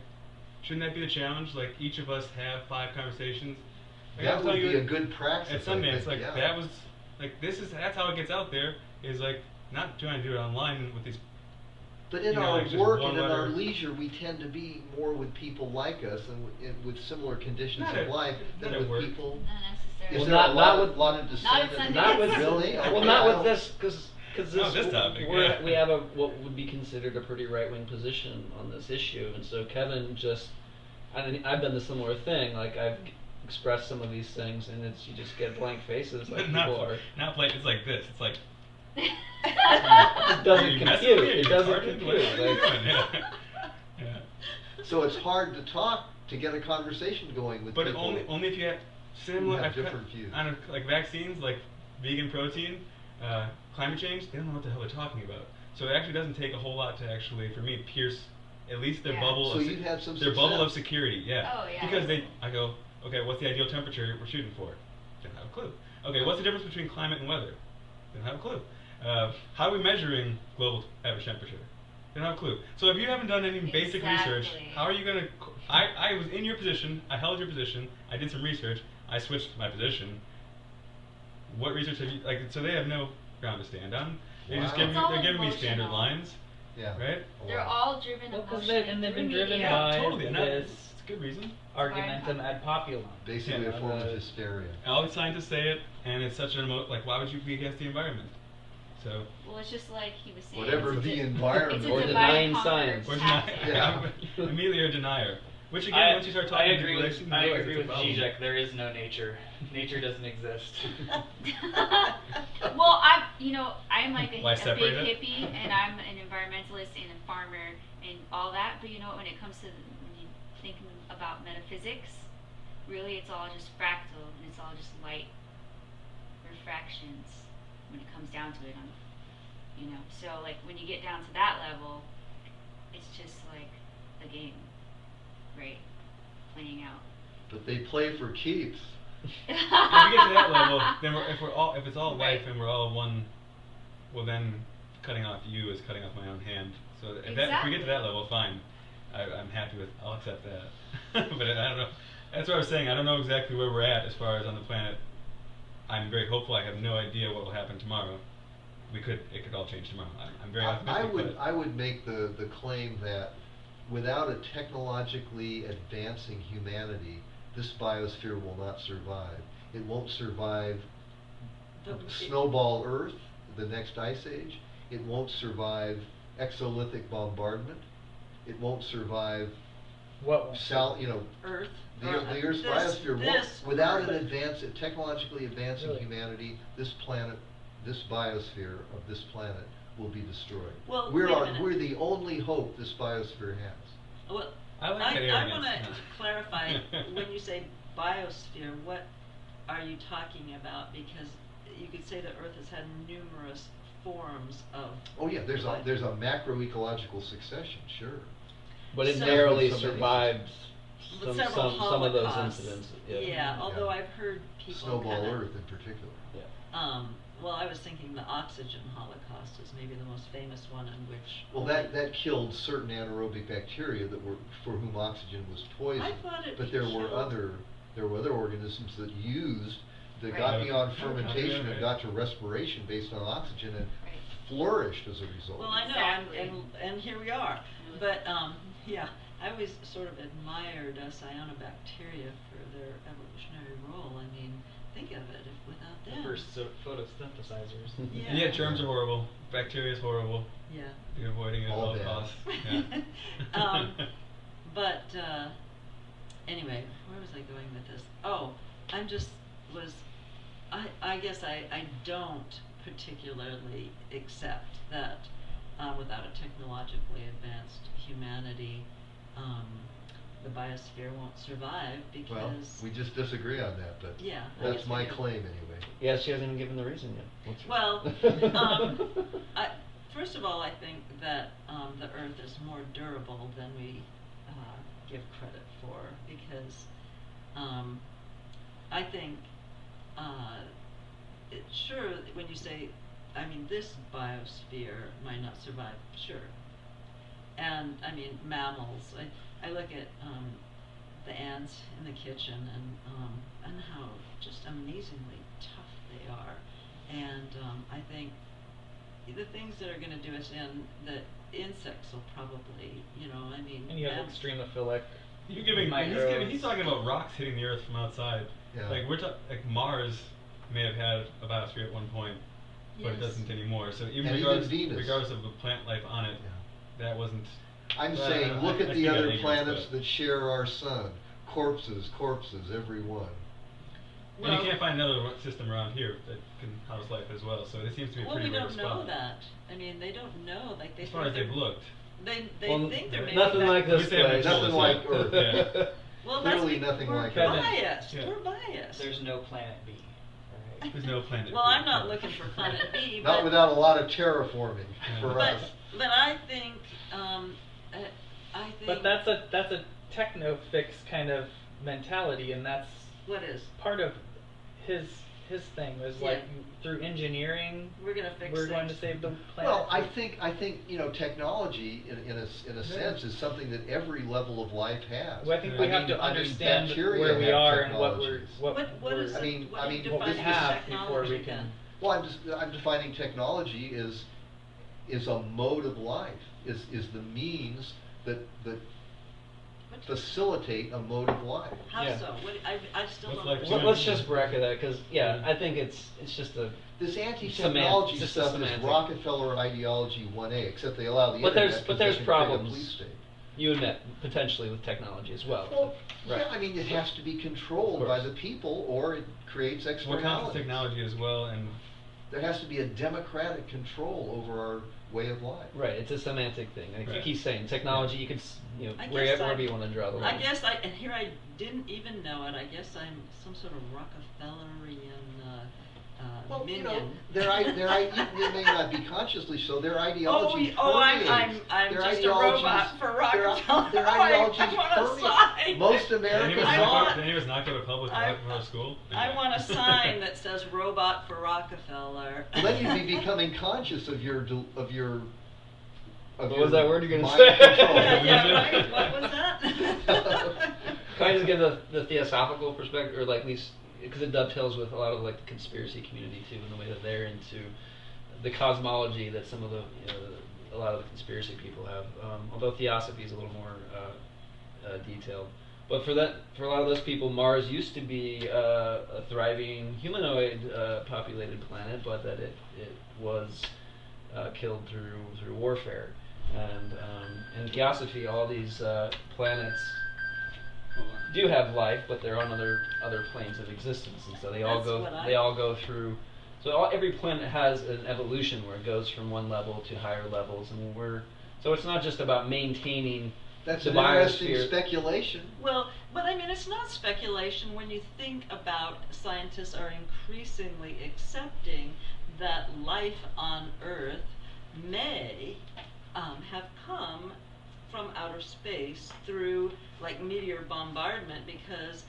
Shouldn't that be the challenge? Like each of us have 5 conversations. Like, That I'll would tell you, be a good practice. At I Sundance, think, like yeah. that was like that's how it gets out there. Is like not trying to do it online with these. But in you know, our like just work one and in our letter. leisure, we tend to be more with people like us and with similar conditions Not of at- life than not at with work. people. Not necessarily. Is Well, there not- a not lot, with- lot of dissent? at Sundance. Not with Really? Well, Okay, not I with don't- this, because Not this topic, we're, yeah. we have what would be considered a pretty right wing position on this issue, and so Kevin just, I've done the similar thing. Like I've expressed some of these things, and you just get blank faces. Like not, people are. not like it's like this. It's like It doesn't Are you messing compute. with me? Are It you doesn't retarded? compute. What are you Like- doing? Yeah. So it's hard to talk, to get a conversation going with But people. only if you have similar Who have I've cut- different views. I don't know, like vaccines, like vegan protein, climate change. They don't know what the hell they're talking about. So it actually doesn't take a whole lot to actually, for me, pierce at least their Yeah. bubble. So of you've had some their bubble of success. security. Yeah. Oh, yeah. Because I go, okay, what's the ideal temperature we're shooting for? They don't have a clue. Okay, what's the difference between climate and weather? They don't have a clue. How are we measuring global average temperature? They don't have a clue. So if you haven't done any basic research, Exactly. how are you going to... I was in your position, I held your position, I did some research, I switched my position. What research have you... Like, so they have no ground to stand on. They just Wow. give It's me, all they're giving me standard emotional. lines, Yeah. right? They're Wow. all driven Well, 'cause emotionally. they've been through driven media. by Totally. And this it's a good reason. argumentum ad populum. Basically Yeah, a form of the- hysteria. All the scientists say it, and it's such an like, why would you be against the environment? So... Well, it's just like he was saying. Whatever it's a the di- environment. It's a Or divide denying and conquer science. Or tactic. deny, Yeah. immediately a denier. Which again, once you start talking to people, they seem to I realize agree it's a with problem. Zizek. There is no nature. Nature doesn't exist. Well, I'm like a Why big separate it? hippie, and I'm an environmentalist and a farmer and all that. But when it comes to when you think about metaphysics, really it's all just fractal and it's all just light refractions when it comes down to it. So like when you get down to that level, it's just like a game. right, playing out. But they play for keeps. If we get to that level, then if it's all Right. life and we're all one, well then cutting off you is cutting off my own hand. So if we get to Exactly. that level, fine. I'm happy with. I'll accept that. But I don't know. That's what I was saying. I don't know exactly where we're at as far as on the planet. I'm very hopeful. I have no idea what will happen tomorrow. It could all change tomorrow. I'm very optimistic. I would make the claim that without a technologically advancing humanity, this biosphere will not survive. It won't survive snowball Earth, the next ice age. It won't survive exolithic bombardment. It won't survive What? Earth. the Earth's This- biosphere this won't, without Earth. an technologically advancing Really? humanity, this planet, this biosphere of this planet will be destroyed. Well, we're wait a minute. we're the only hope this biosphere has. Well, I like that I arrogance. want to clarify, when you say biosphere, what are you talking about? Because you could say that Earth has had numerous forms of. Oh yeah, there's life. a macroecological succession, sure. But it So- narrowly Some survived With some several of those holocausts. incidents. Yeah, although Yeah. I've heard people Snowball kinda, Earth in particular. Yeah. Well, I was thinking the oxygen holocaust is maybe the most famous one, in which. Well, that killed certain anaerobic bacteria for whom oxygen was poison. I thought it But there were killed- other organisms that Right. got Okay. beyond Okay. fermentation Okay. and got to respiration based on oxygen and Right. flourished as a result. Well, I know, Exactly. and here we are. Mm. But yeah, I always sort of admired cyanobacteria for their evolutionary role. I mean, think of it, if without The them. first photosynthesizers. Yeah. And yeah, germs are horrible. Bacteria is horrible. Yeah. You're avoiding it at All all bad. costs. Yeah. But anyway, where was I going with this? Oh, I guess I don't particularly accept that without a technologically advanced humanity, the biosphere won't survive because. Well, we just disagree on that, but Yeah, I that's guess my we do. claim anyway. Yeah, she hasn't even given the reason yet. What's Well, first of all, I think that the Earth is more durable than we give credit for, because I think sure, when you say, I mean, this biosphere might not survive, sure. And I mean, mammals. I look at the ants in the kitchen and how just amazingly tough they are, and I think the things that are going to do us in, the insects will probably, I mean. And you have extremophilic. He's microbes. talking about rocks hitting the Earth from outside. Yeah. Like like Mars may have had a biosphere at one point, but it Yes. doesn't anymore. So even And regardless, even Venus. regardless of the plant life on it, Yeah. that wasn't. I'm Well, saying, look I at the think other ignorance, planets but- that share our sun. Corpses, every one. And you can't find another system around here that can house life as well. So it seems to be a Well, pretty we rare don't know spot. that. I mean, they don't know. Like they As far think as they've they're- looked. They Well, think they're maybe nothing back- like this We say I'm place. Nothing like Earth. Yeah. Well, Clearly that's nothing we're like Kevin. biased. Yeah. We're biased. There's no planet B. Alright. There's no planet. Well, B. I'm not looking for planet B, Not but without a lot of terraforming for but us. but I think I think. But that's a techno fix kind of mentality, and that's What is? part of his thing was like Yeah. through engineering We're gonna fix we're going to things. save the planet. Well, I think technology in a sense is something that every level of life has. Well, I think I we have mean- to I mean, understand bacteria where we have are and what technologies. What we're is I it? mean- What I do you mean, define what we as have before technology we can. then? Well, I'm defining technology is a mode of life, is the means that What- facilitate a mode of life. How Yeah. so? What I still What's don't. life understand. Let's just bracket that, because I think it's just a. This anti-technology Just a stuff is semantic. Rockefeller ideology 1A, except they allow the But there's- internet but 'cause there's they can create a problems. police state. You admit potentially with technology as well. Well, Right. yeah, I mean, it has to be controlled Of by course. the people, or it creates What counts as externalities. technology as well, and There has to be a democratic control over our way of life. Right, it's a semantic thing. Like Right. he's saying, technology you could I guess wherever you want to draw the line. I guess and here I didn't even know it. I guess I'm some sort of Rockefellerian Well, you know, minion. they may not be consciously so. Their ideology permeates. I'm Their just a ideologies- robot for their- Rockefeller. Their I ideologies want a permeate. sign. Most Did any of Americans us I not not. want- go, did any of us not go to public I- Rockefeller school? I want a sign that says "Robot for Rockefeller." Well, then you'd be becoming conscious of your What was that word you're gonna mind say? control. Yeah, right. What was that? Can I just give the theosophical perspective, or like at least because it dovetails with a lot of like the conspiracy community too, and the way that they're into the cosmology that some of the a lot of the conspiracy people have. Although theosophy is a little more detailed, but for a lot of those people, Mars used to be a thriving humanoid populated planet, but that it was killed through warfare, and in theosophy, all these planets do have life, but they're on other planes of existence, and so they all go through. So every planet has an evolution where it goes from one level to higher levels, and so it's not just about maintaining That's the an interesting biosphere. speculation. Well, but I mean, it's not speculation when you think about scientists are increasingly accepting that life on Earth may have come from outer space through like meteor bombardment, because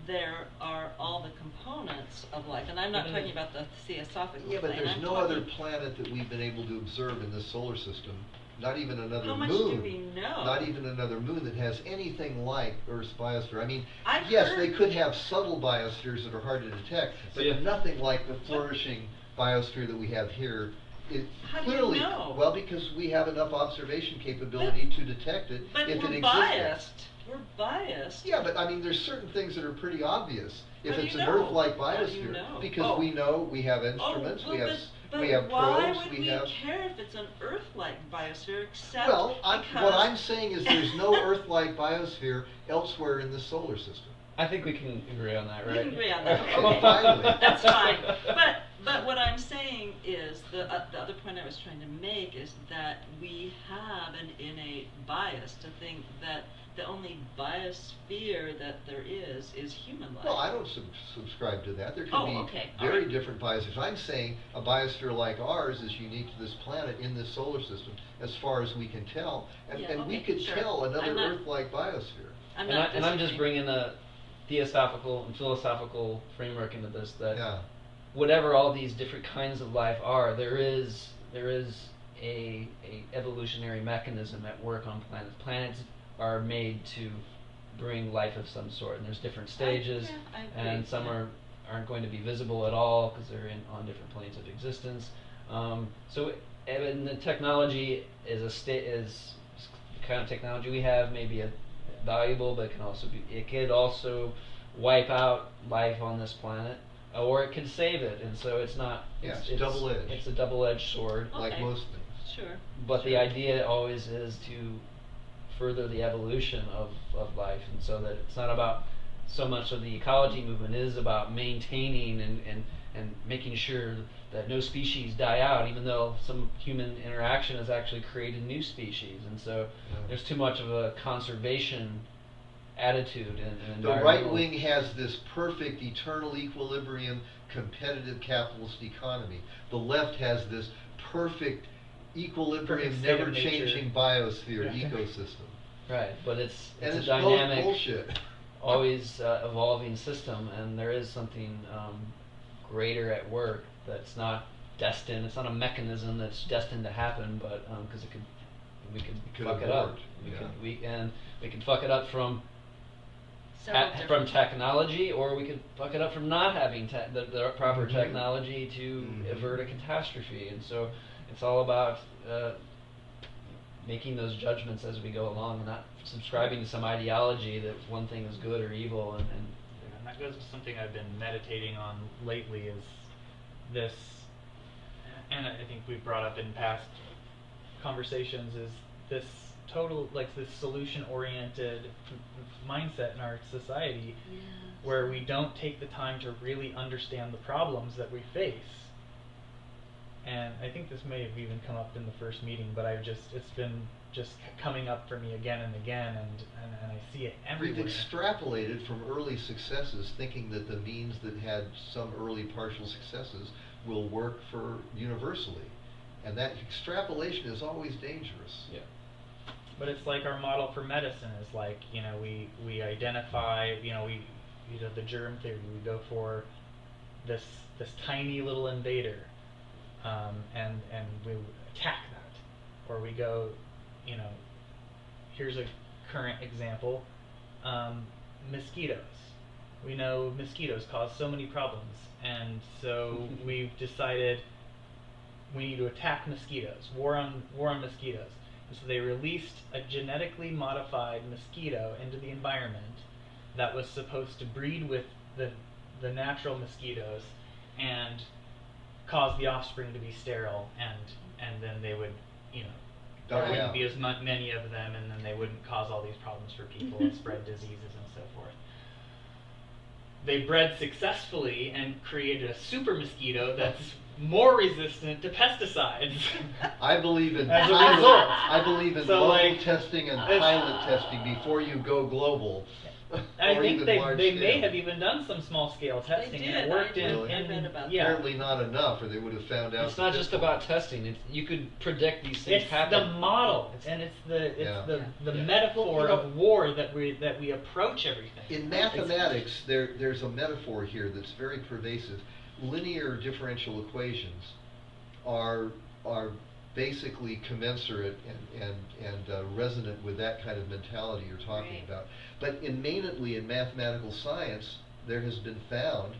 there are all the components of life. And I'm not talking about the theosophical Yeah, but plane, there's I'm no talking- other planet that we've been able to observe in this solar system. Not even another How moon. much do we know? Not even another moon that has anything like Earth's biosphere. I mean, I've yes, heard- they could have subtle biospheres that are hard to detect, but Yeah. nothing like the flourishing biosphere that we have here. It How do you clearly, know? well, because we have enough observation capability to detect it But if it we're existed. biased. We're biased. Yeah, but I mean, there's certain things that are pretty obvious. If How do it's you an know? Earth-like How do you biosphere, know? because Oh. we know we have instruments, Oh, we well, have but we have why probes, would we care if it's an Earth-like biosphere, except Well, because what I'm saying is there's no Earth-like biosphere elsewhere in the solar system. I think we can agree on that, We right? can agree on that. Okay, Okay. finally. That's fine. But what I'm saying is the other point I was trying to make is that we have an innate bias to think that the only biosphere that there is human life. Well, I don't subscribe to that. There could Oh, be okay, all very right. different biospheres. I'm saying a biosphere like ours is unique to this planet in this solar system, as far as we can tell, and, Yeah, and we okay, could sure. tell another I'm not- Earth-like biosphere. I'm and, not I'm just disagreeing. bringing a theosophical and philosophical framework into this, that Yeah. whatever all these different kinds of life are, there is a evolutionary mechanism at work on planets. Planets are made to bring life of some sort, and there's different stages, I agree, and some yeah. aren't going to be visible at all because they're on different planes of existence. And the technology is is the kind of technology we have may be valuable, but it could also wipe out life on this planet, or it could save it, and so it's not. Yeah, it's double-edged. It's a double-edged sword. Like Okay. most things. Sure. But the Sure. idea always is to further the evolution of life, and so that it's not about so much of the ecology movement. It is about maintaining and making sure that no species die out, even though some human interaction has actually created new species. And so Yeah. there's too much of a conservation attitude and The right wing has this perfect eternal equilibrium competitive capitalist economy. The left has this perfect equilibrium Perfect state of never changing nature. biosphere Yeah. ecosystem. Right, but it's And a it's dynamic, both bullshit. always evolving system, and there is something greater at work that's not destined. It's not a mechanism that's destined to happen, but because we could could fuck it up. abort, We yeah. we can fuck it up from Several from different- technology, or we could fuck it up from not having the proper Mhm. technology to Mhm. avert a catastrophe. And so it's all about making those judgments as we go along, and not subscribing to some ideology that one thing is good or evil. And And that goes to something I've been meditating on lately, is this, and I think we've brought up in past conversations, is this total, like this solution-oriented mindset in our society, Yes. where we don't take the time to really understand the problems that we face. and I think this may have even come up in the first meeting, but it's been just coming up for me again and again, and I see it everywhere. We've extrapolated from early successes, thinking that the means that had some early partial successes will work for universally, and that extrapolation is always dangerous. Yeah. But it's like our model for medicine is like, we identify, the germ theory. We go for this tiny little invader, and we attack that, or we go, here's a current example, mosquitoes. We know mosquitoes cause so many problems, and so we've decided we need to attack mosquitoes, war on mosquitoes. And so they released a genetically modified mosquito into the environment that was supposed to breed with the natural mosquitoes and cause the offspring to be sterile, and then they would, there Die wouldn't out. be as many of them, and then they wouldn't cause all these problems for people and spread diseases and so forth. They bred successfully and created a super mosquito that's more resistant to pesticides. I believe in As a pilot, result. I believe in So, local like, testing and it's- pilot testing before you go global. I or think even they large may scale. have even done some small scale testing, and it did. worked I in, Really? I read about yeah. Apparently not enough, or they would have found out. It's not just about testing. You could predict these things It's happen. the model, and it's the Yeah. metaphor Well, of war that we approach everything. In mathematics, there's a metaphor here that's very pervasive. Linear differential equations are basically commensurate and resonant with that kind of mentality you're talking Right. about. But innately in mathematical science, there has been found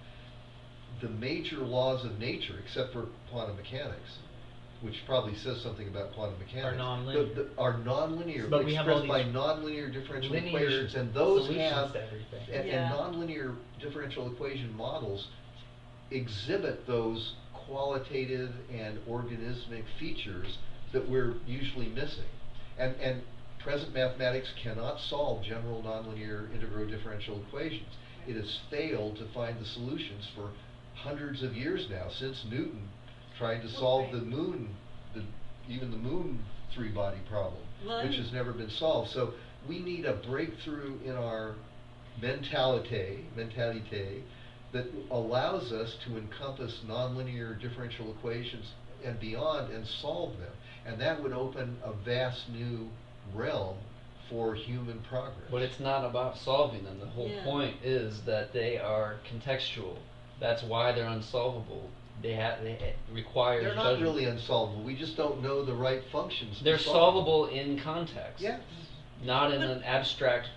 the major laws of nature, except for quantum mechanics, which probably says something about quantum mechanics, nonlinear. are nonlinear, But we have all expressed by these nonlinear differential linear equations, and those solutions have to everything. and Yeah. nonlinear differential equation models exhibit those qualitative and organismic features that we're usually missing. And present mathematics cannot solve general nonlinear integral differential equations. It has failed to find the solutions for hundreds of years now, since Newton tried to solve the moon, even the moon three-body problem, Well, which has never been solved. So we need a breakthrough in our mentalite that allows us to encompass nonlinear differential equations and beyond and solve them. And that would open a vast new realm for human progress. But it's not about solving them. The whole Yeah. point is that they are contextual. That's why they're unsolvable. They require They're not judgment. really unsolvable. We just don't know the right functions. to They're solve solvable in context. Yes. Not in But- an abstract,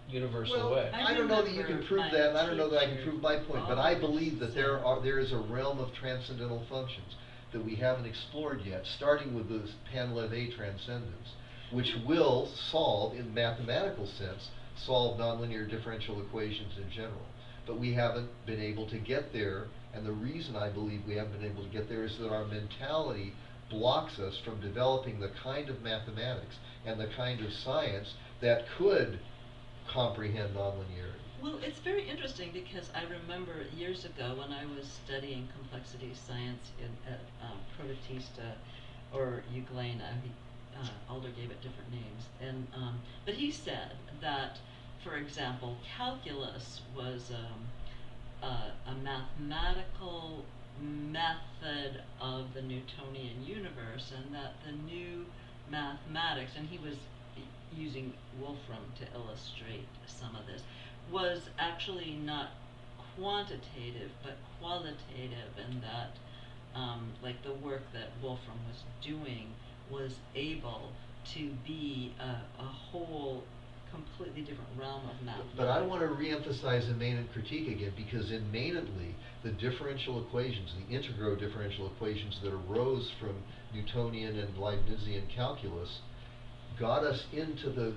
universal Well, way. I don't know that you can remember prove my that, and I don't know that I can teacher prove my point, but I always believe that said- there is a realm of transcendental functions that we haven't explored yet, starting with this Pan-Levé transcendence, which will solve, in mathematical sense, solve nonlinear differential equations in general. But we haven't been able to get there, and the reason I believe we haven't been able to get there is that our mentality blocks us from developing the kind of mathematics and the kind of science that could comprehend nonlinearity. Well, it's very interesting because I remember years ago when I was studying complexity science at Prototista or Euglena. Alder gave it different names, and but he said that, for example, calculus was a mathematical method of the Newtonian universe, and that the new mathematics, and he was using Wolfram to illustrate some of this, was actually not quantitative but qualitative, and that like the work that Wolfram was doing was able to be a whole completely different realm of mathematics. But I want to reemphasize the Maynard critique again, because in Maynardly, the differential equations, the integral differential equations that arose from Newtonian and Leibnizian calculus, got us into the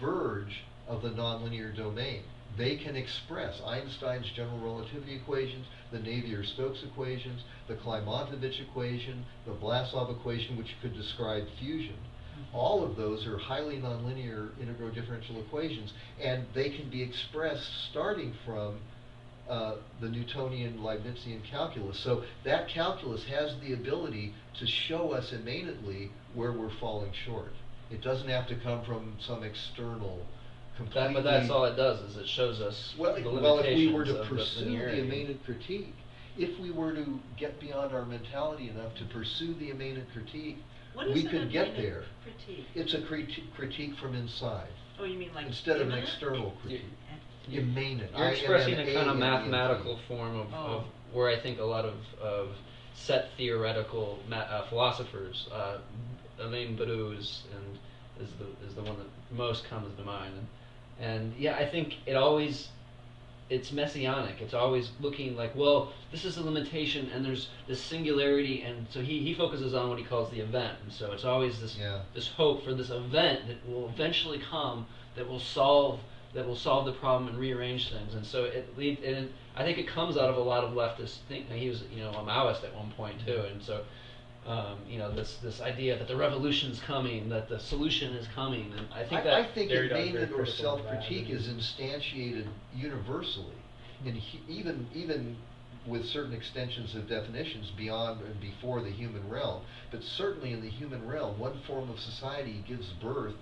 verge of the nonlinear domain. They can express Einstein's general relativity equations, the Navier-Stokes equations, the Klimonovich equation, the Blasov equation, which could describe fusion. All of those are highly nonlinear integral differential equations, and they can be expressed starting from the Newtonian Leibnizian calculus. So that calculus has the ability to show us immanently where we're falling short. It doesn't have to come from some external, completely. But that's all it does, is it shows us Well, the well, if we were limitations to of the pursue the linearity. immanent critique, if we were to get beyond our mentality enough to pursue the immanent critique, What is we an could get immanent there. critique? It's a critique from inside, Oh, you mean like instead of an immanent? external critique. You- Immanent. You're expressing a kind of IMMANENT. mathematical form of Oh. where I think a lot of set theoretical philosophers, Alain Badiou's and is the one that most comes to mind, and yeah, I think it's messianic. It's always looking like, well, this is a limitation, and there's this singularity, and so he focuses on what he calls the event, and so it's always this hope for this event that will eventually come, that will solve the problem and rearrange things, and so and I think it comes out of a lot of leftist thinking. He was a Maoist at one point too, and so this idea that the revolution's coming, that the solution is coming, and I think I think Derrida's very immanent or critical of that. self-critique is instantiated universally, and even with certain extensions of definitions beyond and before the human realm, but certainly in the human realm, one form of society gives birth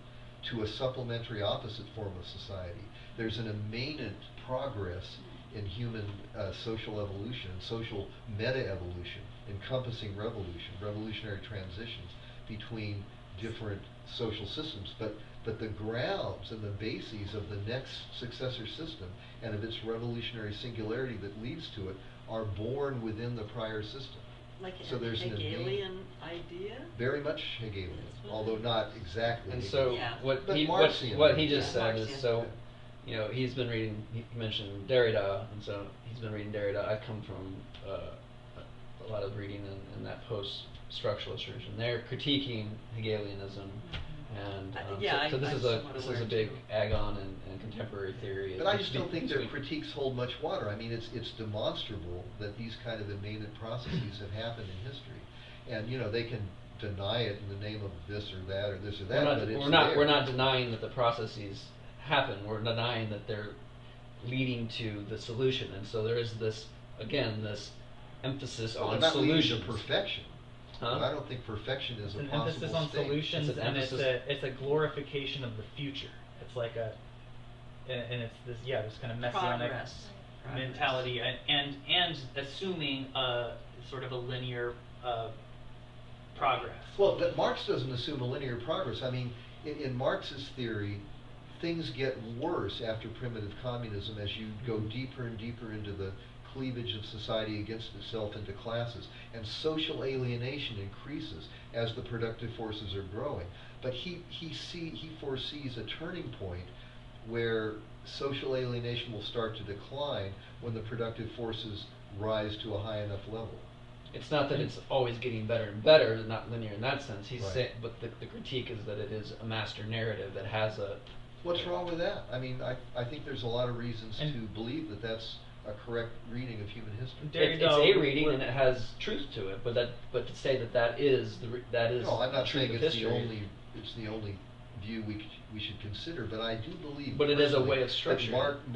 to a supplementary opposite form of society. There's an immanent progress in human social evolution, social meta-evolution, encompassing revolutionary transitions between different social systems. But the grounds and the bases of the next successor system and of its revolutionary singularity that leads to it are born within the prior system. Like So a there's an Hegelian idea? Very much Hegelian, That's what although not exactly. And so Yeah. what But he Marxian. what he just Yeah, said is, Marxian. so he's been reading. He mentioned Derrida, and so he's been reading Derrida. I come from a lot of reading in that post-structuralist tradition. They're critiquing Hegelianism, and Yeah, so this I'm is somewhat a aware big too. agon in contemporary theory. But I just don't think their between- critiques hold much water. I mean, it's demonstrable that these kind of immanent processes have happened in history, and they can deny it in the name of this or that or this or that, but it's there. We're not denying that the processes happen. We're denying that they're leading to the solution, and so there is this emphasis Well, on they're not leading to solutions. perfection. Huh? But I don't think perfection is It's a an possible emphasis on state. solutions, It's an and emphasis- it's a glorification of the future. It's like and it's this kind of messianic Progress. mentality, and assuming sort of a linear progress. Well, but Marx doesn't assume a linear progress. I mean, in Marx's theory, things get worse after primitive communism as you go deeper and deeper into the cleavage of society against itself into classes, and social alienation increases as the productive forces are growing. But he foresees a turning point where social alienation will start to decline when the productive forces rise to a high enough level. It's not that it's always getting better and better, not linear in that sense. He's Right. saying, but the critique is that it is a master narrative that has a. What's wrong with that? I mean, I think there's a lot of reasons And- to believe that that's a correct reading of human history. It's a reading and it has truth to it, but to say that is No, I'm not the truth saying of it's history. the only view we should consider, but I do believe. But it is a personally way of structuring. that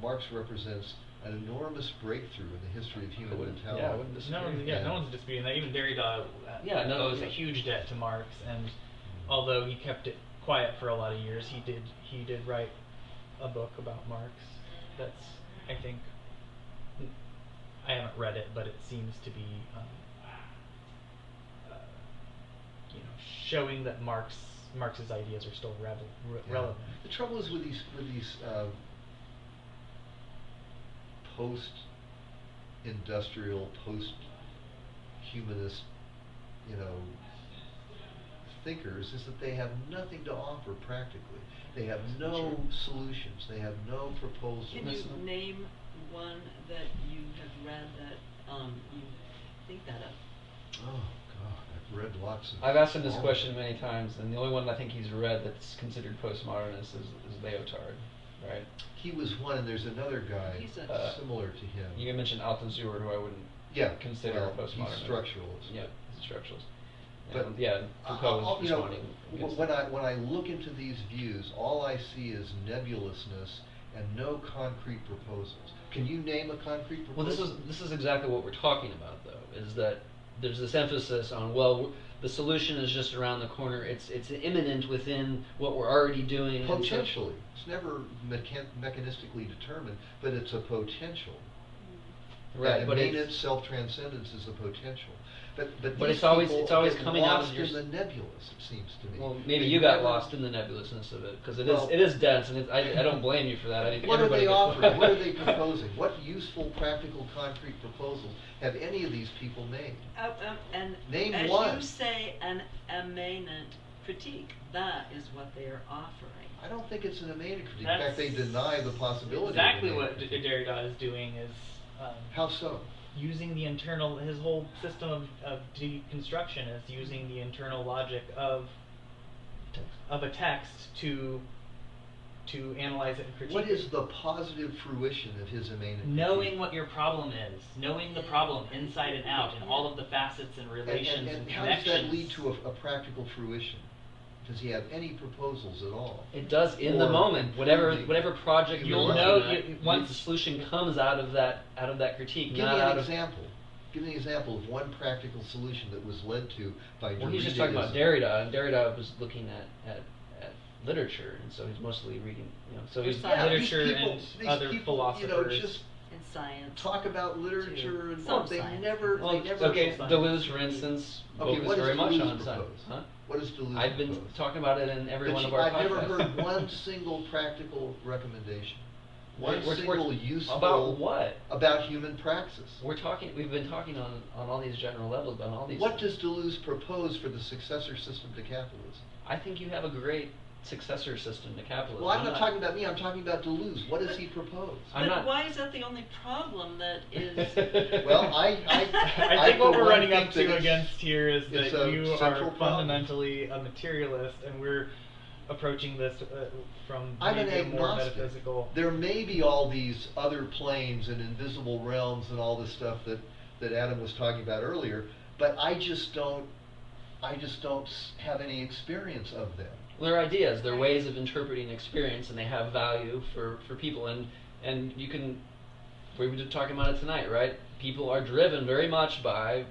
Marx represents an enormous breakthrough in the history of human mentality. Yeah, I wouldn't disagree. No one's disputing that. Even Derrida owes a huge debt to Marx, and although he kept it quiet for a lot of years, he did write a book about Marx. That's, I think, I haven't read it, but it seems to be showing that Marx's ideas are still relevant. The trouble is with these post-industrial, post-humanist, thinkers, is that they have nothing to offer practically. They have no solutions. They have no proposals. Can you name one that you have read that you think that of? Oh God, I've read lots of. I've asked him this question many times, and the only one I think he's read that's considered postmodernist is Leotard, right? He was one, and there's another guy He's similar to him. You mentioned Althusser, who I wouldn't consider a postmodernist. He's structuralist. Yeah, he's a structuralist. But Foucault was responding against when I look into these views, all I see is nebulousness and no concrete proposals. Can you name a concrete Well, proposal? this is exactly what we're talking about, though. Is that there's this emphasis on, well, the solution is just around the corner. It's imminent within what we're already doing. and so- Potentially. It's never mechanistically determined, but it's a potential. Right, And but maintenance, self-transcendence is a potential. But But these it's always- people it's always get coming out of lost your in the nebulous, it seems to me. Well, maybe They you got never- lost in the nebulousness of it, because Well- it is dense, and I don't blame you for that. I think What are everybody they gets offering? What are they proposing? What useful, practical, concrete proposals have any of these people made? And Name as one. you say, an immanent critique, that is what they are offering. I don't think it's an immanent critique. In fact, they That's deny the possibility Exactly of an what immanent critique. Derrida is doing is How so? using the internal, his whole system of deconstruction is using the internal logic of a text to analyze it and critique What it. is the positive fruition of his immanent critique? Knowing what your problem is, knowing the problem inside and out, and all of the facets and relations and, And how does connections. that lead to a practical fruition? Does he have any proposals at all? It does in the Or moment. improving Whatever project you're human looking know- at, you- once the solution comes out of that critique, Give not me out an of. example. Give me an example of one practical solution that was led to by Derrida. Well, he's just talking about Derrida, and Derrida was looking at literature, and so he's mostly reading, So he's Yeah, literature these and other people, philosophers. just In science. talk about literature and Some what they science. never. Well, they never okay, science. Deleuze, for instance, Okay, focused what does very much Deleuze on science. propose? Huh? What does Deleuze I've been propose? talking about it in every But one of you- our I've podcasts. never heard one single practical recommendation. One We're- single useful. About what? About human praxis. We've been talking on all these general levels about all these What things. does Deleuze propose for the successor system to capitalism? I think you have a great successor system to capitalism. Well, I'm not talking about me, I'm talking about Deleuze. What does he propose? I'm But not- why is that the only problem that is? Well, I I think what for we're one running think up that to it's- against here is it's that a you are central problem. fundamentally a materialist, and we're approaching this from I'm an maybe a more agnostic. metaphysical. There may be all these other planes and invisible realms and all this stuff that Adam was talking about earlier, but I just don't have any experience of them. Well, they're ideas. They're ways of interpreting experience, and they have value for people. And you can. We were just talking about it tonight, right? People are driven very much by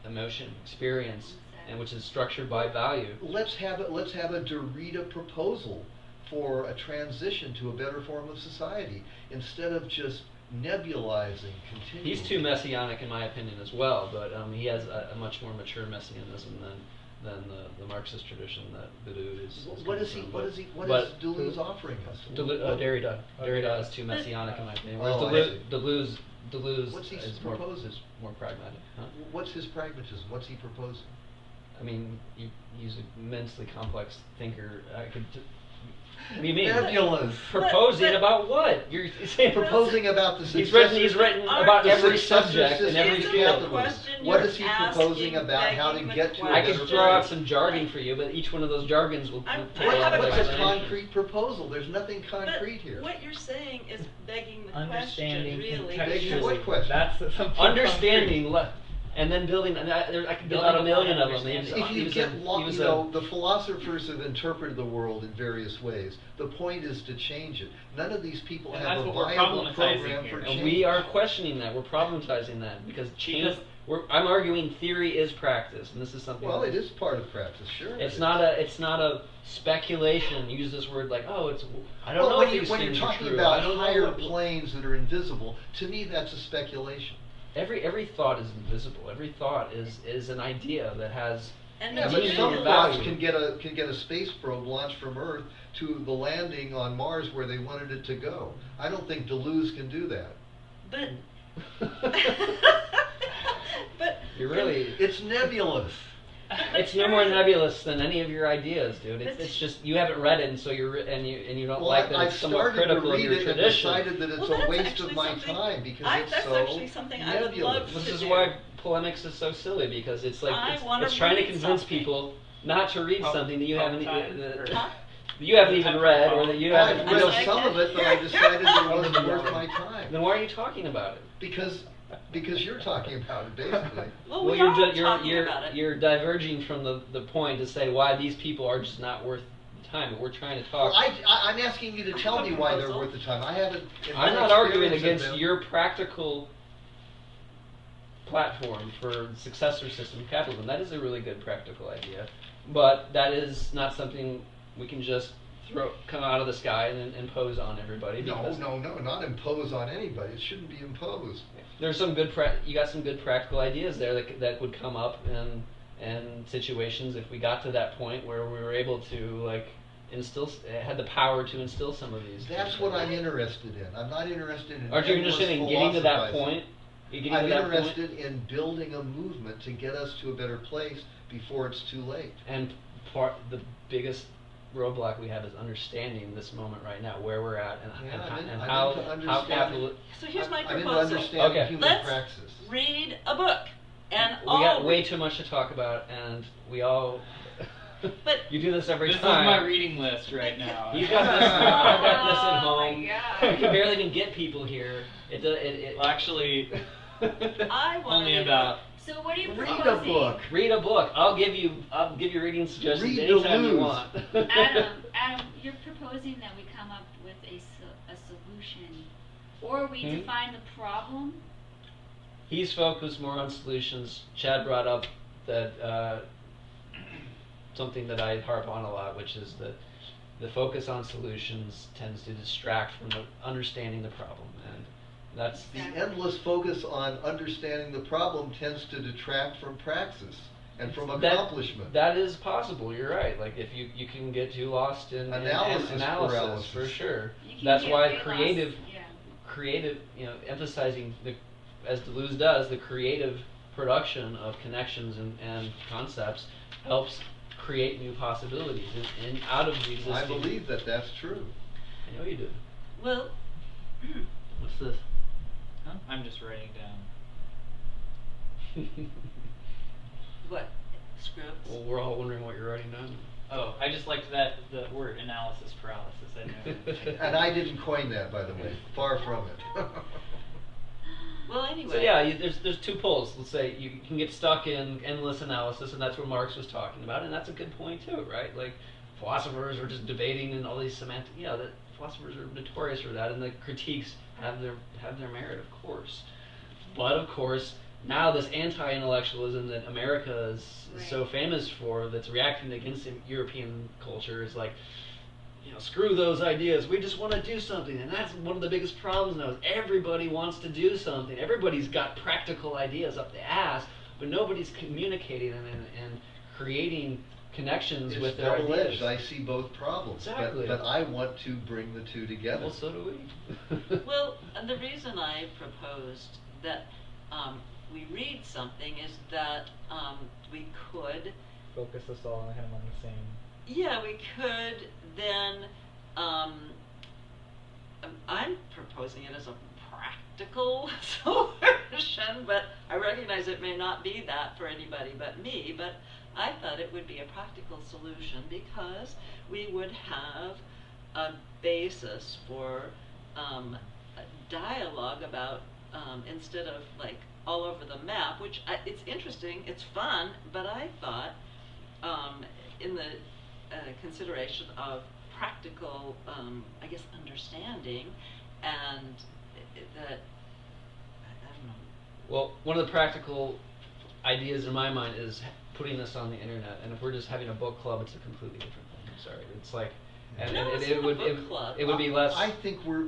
emotion, experience, and which is structured by value. Let's have a Derrida proposal for a transition to a better form of society instead of just nebulizing continually. He's too messianic, in my opinion, as well. But he has a much more mature messianism than the Marxist tradition that Deleuze is. What is coming he? from. What is Deleuze offering us? Derrida. Okay. Derrida is too messianic, in my opinion. Whereas Oh, I see. Deleuze What's he is more proposing? pragmatic. Huh? What's his pragmatism? What's he proposing? I mean, he's an immensely complex thinker. What do you mean? Nebulous. Proposing But- about what? You're saying Proposing about the He's successor. written Aren't about the every successor subject and system every Isn't to the field. capitalism. question What you're is he proposing asking about how to begging the get to a I better could throw out place? some jargon for you, but each one of those jargons will I take a lot have of a What's a explanation. concrete proposal? There's nothing But concrete here. what you're saying is begging the Understanding question, really. Begging contextually. what question? That's something Understanding, concrete. and then building. And I could build Building out a upon million that of them. understanding. If you get lost, the philosophers have interpreted the world in various ways. The point is to change it. None of these people And have that's a what we're viable problematizing program here. for And change. we are questioning that. We're problematizing that because change. I'm arguing theory is practice, and this is something. Well, it is part of practice, sure. It's not a speculation. Use this word like, oh, it's. I don't Well, know when if you- these when you're things are talking true. about I don't know higher what- planes that are invisible, to me that's a speculation. Every thought is invisible. Every thought is an idea that has. And Yeah, it's but meaning some and thoughts value. can get a space probe launched from Earth to the landing on Mars where they wanted it to go. I don't think Deleuze can do that. But but You're really. It's nebulous. It's no more nebulous than any of your ideas, dude. But- It's just you haven't read it, and so and you don't Well, like that I've it's somewhat started to critical of read your it and tradition. decided that it's Well, a that's waste actually of my something- time because it's that's so actually something I would love nebulous. This to is do. why polemics is so silly because it's like I it's, wanna it's trying to read convince something. people not to read something that you haven't Time or- Huh? you haven't even read or that you Well, haven't. I've you read don't- some of it, but I decided that it wasn't worth my time. Then why are you talking about it? Because you're talking about it, basically. Well, Well, we you're are talking you're about it. you're diverging from the point to say why these people are just not worth the time, but we're trying to talk. Well, I'm asking you to tell me why they're worth the time. I haven't. in my I'm not arguing experience of against them- your practical platform for the successor system of capitalism. That is a really good practical idea, but that is not something we can just come out of the sky and impose on everybody. No, because not impose on anybody. It shouldn't be imposed. There's some good you got some good practical ideas there that would come up in situations if we got to that point where we were able to like had the power to instill some of these. That's what I'm interested in. I'm not interested in. Aren't you interested in endless getting to that philosophizing. point? I'm interested in building a movement to get us to a better place before it's too late. And the biggest roadblock we have is understanding this moment right now, where we're at, and I'm how into how understanding. capital. So here's my I'm into proposal. understanding Okay. human Let's praxis. read a book, and We got way too much to talk about, and we all. But- you do this every This is time. my reading list right now. You've got this. I've got this at Oh my home. God. You can barely even get people here. Well, actually, I want only about. So what are you Read a proposing? book. Read a book. I'll give you reading suggestions Read to anytime you lose. want. Adam, you're proposing that we come up with a solution, or we define the problem. He's focused more on solutions. Chad brought up that something that I harp on a lot, which is that the focus on solutions tends to distract from understanding the problem, and that's The endless focus on understanding the problem tends to detract from praxis and from accomplishment. That is possible. You're right. Like if you can get too lost in Analysis analysis paralysis. for sure. You can That's get why way creative, lost, yeah. creative, emphasizing as Deleuze does, the creative production of connections and concepts helps create new possibilities and out of the existing. I believe that that's true. I know you do. well, What's this? Huh? I'm just writing down. what scripts? Well, we're all wondering what you're writing down. Oh, I just liked the word analysis paralysis. I know. And I didn't coin that, by the way. Far from it. Well, anyway. So yeah, there's two poles. Let's say you can get stuck in endless analysis, and that's what Marx was talking about, and that's a good point too, right? Like philosophers are just debating and all these semantic. Yeah, the philosophers are notorious for that, and the critiques have their merit, of course. But of course, now this anti-intellectualism that America is so famous for, that's reacting against European culture, is like, screw those ideas. We just want to do something, and that's one of the biggest problems now. Is everybody wants to do something. Everybody's got practical ideas up the ass, but nobody's communicating and creating connections It's with their double-edged. ideas. I see both problems. Exactly. But I want to bring the two together. Well, so do we. Well, and the reason I proposed that we read something is that we could, Focus us all on him on the same. yeah, we could then, I'm proposing it as a practical solution, but I recognize it may not be that for anybody but me, but I thought it would be a practical solution because we would have a basis for a dialogue about, instead of like all over the map, which it's interesting, it's fun, but I thought in the consideration of practical, I guess, understanding, and that, I don't know. Well, one of the practical ideas in my mind is putting this on the internet, and if we're just having a book club, it's a completely different thing. I'm sorry, it's like, and No, it's it not a would book club. it would be less. I think we're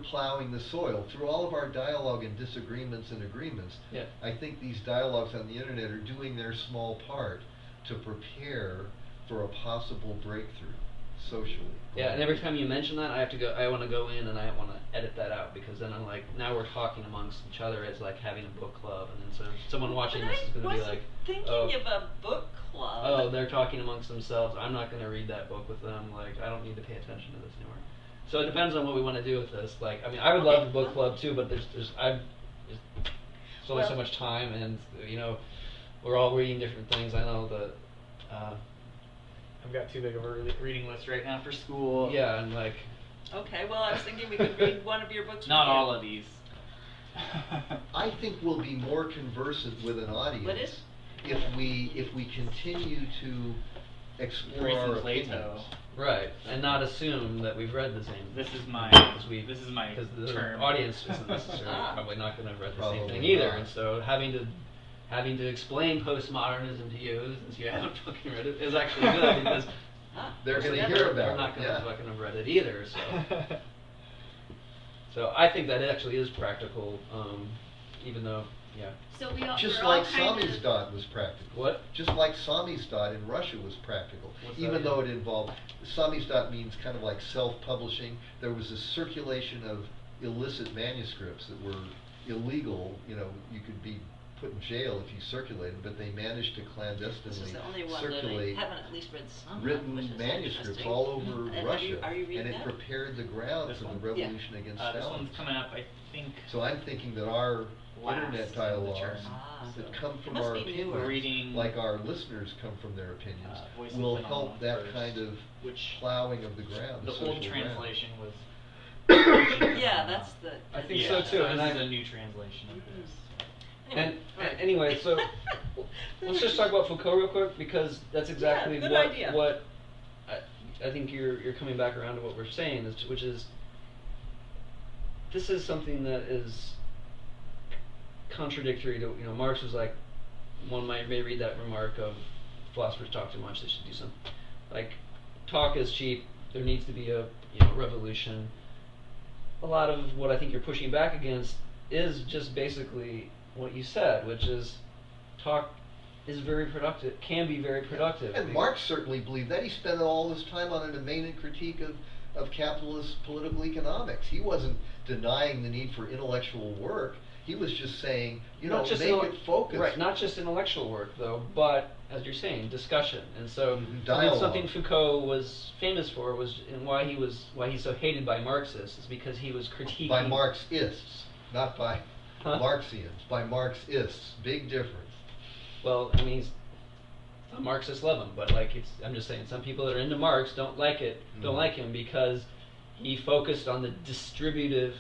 plowing the soil through all of our dialogue and disagreements and agreements. Yeah. I think these dialogues on the internet are doing their small part to prepare for a possible breakthrough socially. Yeah, and every time you mention that, I want to go in and I want to edit that out, because then I'm like, now we're talking amongst each other as like having a book club, and then so someone watching But this is going to be I like, wasn't thinking of a book club. oh, they're talking amongst themselves. I'm not going to read that book with them. Like, I don't need to pay attention to this anymore. So it depends on what we want to do with this. Like, I mean, I would love a book club too, but there's only so Well- much time, and we're all reading different things. I know that. I've got too big of a reading list right now for school. Yeah, and like. Okay, well, I was thinking we could read one of your books. Not with you. all of these. I think we'll be more conversant with an audience What is? if we continue to explore Greece our and Plato. opinions. Right, and not assume that we've read the same. This is my because the term. audience isn't necessarily Ah. probably not going to have read the Probably same thing either, not. and so having to explain postmodernism to you since you haven't fucking read it is actually good because Ah, They're most of gonna them hear are- about they're it, not going to yeah. fucking have read it either. So I think that it actually is practical, even though So Just we're all like kind of, samizdat was practical. What? Just like samizdat in Russia was practical. What's that Even mean? though it involved, samizdat means kind of like self-publishing. There was a circulation of illicit manuscripts that were illegal. You know, you could be put in jail if you circulated, but they managed to this clandestinely is the only one that I circulate haven't at least read some of, written which is manuscripts interesting. all over And Russia, are you reading and it that? prepared the ground This for the one? revolution against This Stalin. one's coming up, I think. So I'm thinking that our Last in internet the dialogues term. Ah. that So come It from must our be opinions, newer. Reading, like our listeners come from their opinions, Voice of will the help Phenomenon that first, kind of which plowing of the ground, the social old ground. translation was. Yeah, that's the. I think yeah, so too, and this I- is a new translation of this. Anyway, so let's just talk about Foucault real quick because that's exactly Yeah, good what idea. what I think you're coming back around to what we're saying, which is this is something that is contradictory to Marx was like one may read that remark of philosophers talk too much, they should do something. Like talk is cheap, there needs to be a revolution. A lot of what I think you're pushing back against is just basically what you said, which is talk is very productive, can be very productive. And Marx certainly believed that. He spent all his time on an main critique of capitalist political economics. He wasn't denying the need for intellectual work. He was just saying, Not just make it focused. Right, not just intellectual work though, but as you're saying, discussion. And so Dialogue. something Foucault was famous for was, and why he's so hated by Marxists is because he was critiquing By Marxists, not by Huh? Marxians, by Marxists. Big difference. Well, I mean, Marxists love him, but like I'm just saying, some people that are into Marx don't like Mhm. like him because he focused on the distributive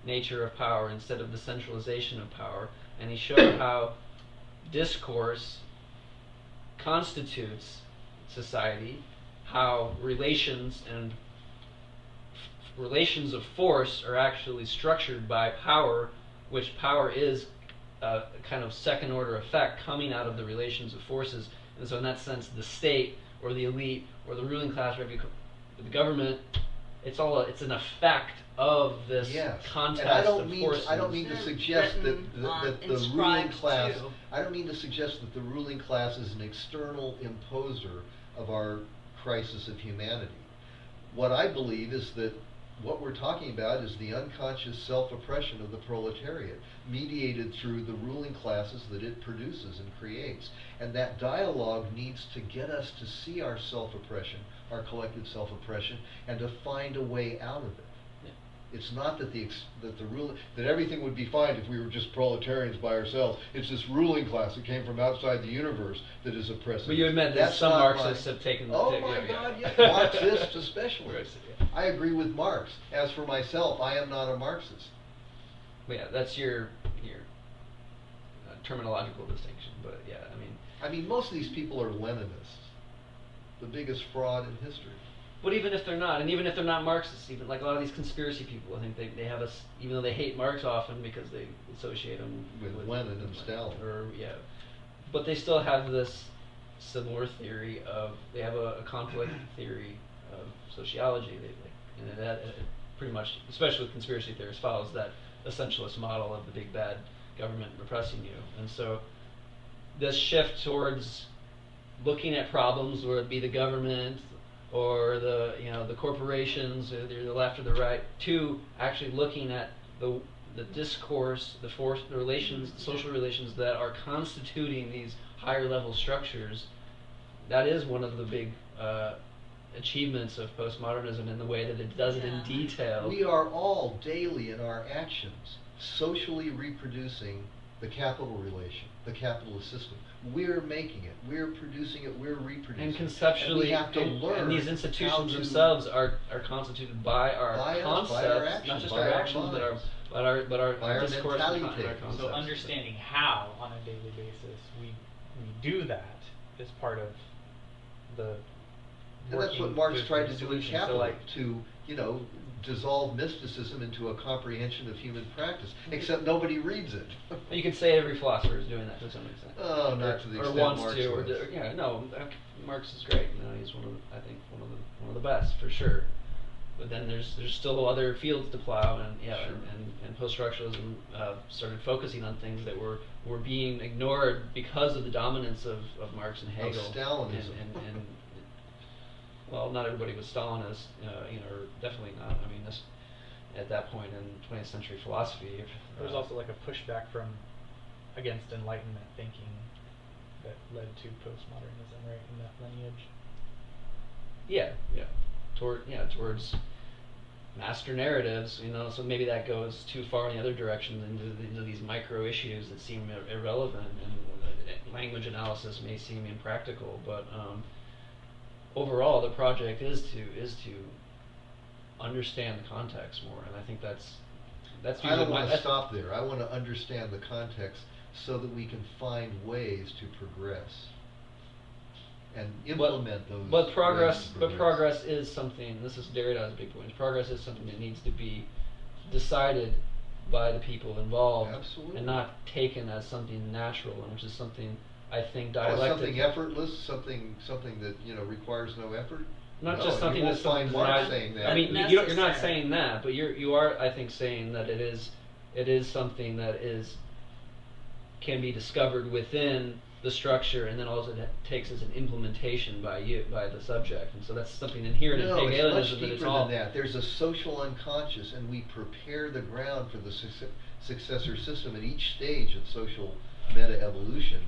nature of power instead of the centralization of power, and he showed how discourse constitutes society, how relations and relations of force are actually structured by power, which power is a kind of second order effect coming out of the relations of forces. And so in that sense, the state or the elite or the ruling class or the government, it's an effect of this Yes. contest And I don't of mean forces. I don't mean to They're suggest that written on- that the ruling inscribed class. too. I don't mean to suggest that the ruling class is an external imposer of our crisis of humanity. What I believe is that what we're talking about is the unconscious self-oppression of the proletariat, mediated through the ruling classes that it produces and creates. And that dialogue needs to get us to see our self-oppression, our collective self-oppression, and to find a way out of it. It's not that that everything would be fine if we were just proletarians by ourselves. It's this ruling class that came from outside the universe that is oppressive. But you admit that That's some not Marxists have taken the Oh yeah, my yeah. God, yes, Marxists especially. Right, yeah. I agree with Marx. As for myself, I am not a Marxist. But yeah, that's your terminological distinction. But yeah, I mean, most of these people are Leninists, the biggest fraud in history. but even if they're not, and even if they're not Marxists, even like a lot of these conspiracy people, I think they have us, even though they hate Marx often because they associate him With Lenin and Stalin. or but they still have this similar theory of they have a conflict theory of sociology. And that pretty much, especially with conspiracy theorists, follows that essentialist model of the big bad government repressing you, and so this shift towards looking at problems, whether it be the government or the corporations, either the left or the right, to actually looking at the discourse, the relations, the social relations that are constituting these higher level structures. That is one of the big achievements of postmodernism in the way that it does it in Yeah. detail. We are all daily in our actions socially reproducing the capital relation, the capitalist system. We're making it, we're producing it, we're reproducing And it. conceptually, And we have to learn and these how institutions to- themselves are constituted by our By us, concepts, by our not actions, just by our our actions, minds. but our By our discourse and mentality. our concepts. So understanding how on a daily basis we do that is part of the And that's what working Marx with tried the to do in solution. So, Capital, like, to, dissolve mysticism into a comprehension of human practice, except nobody reads it. You could say every philosopher is doing that to some extent. Oh, not to the extent wants Marx to, was. Marx is great. He's one of the best for sure. But then there's still other fields to plow, and Sure. and post-structuralism started focusing on things that were being ignored because of the dominance of Marx and Hegel. Stalinism. And well, not everybody was Stalinist, or definitely not. I mean, at that point in 20th century philosophy, there was also like a pushback from against Enlightenment thinking that led to postmodernism, right, in that lineage. Towards master narratives, so maybe that goes too far in the other direction into these micro issues that seem irrelevant, and language analysis may seem impractical, but overall the project is to understand the context more, and I think that's I don't want to stop there. I want to understand the context so that we can find ways to progress and implement those. But ways progress, to but progress is something. This is Derrida's big point. Progress is something that needs to be decided by the people involved, Absolutely. and not taken as something natural, and which is something I think Oh, dialectic. something effortless, something that requires no effort. Not No, just something you won't that's find something Marx that saying that. I mean, But you're not necessary. saying that, but you are, I think, saying that it is something that can be discovered within the structure, and then all it takes is an implementation by the subject, and so that's something inherent in No, it's Hegelianism. much that it's deeper all than that. There's a social unconscious, and we prepare the ground for the successor system at each stage of social meta-evolution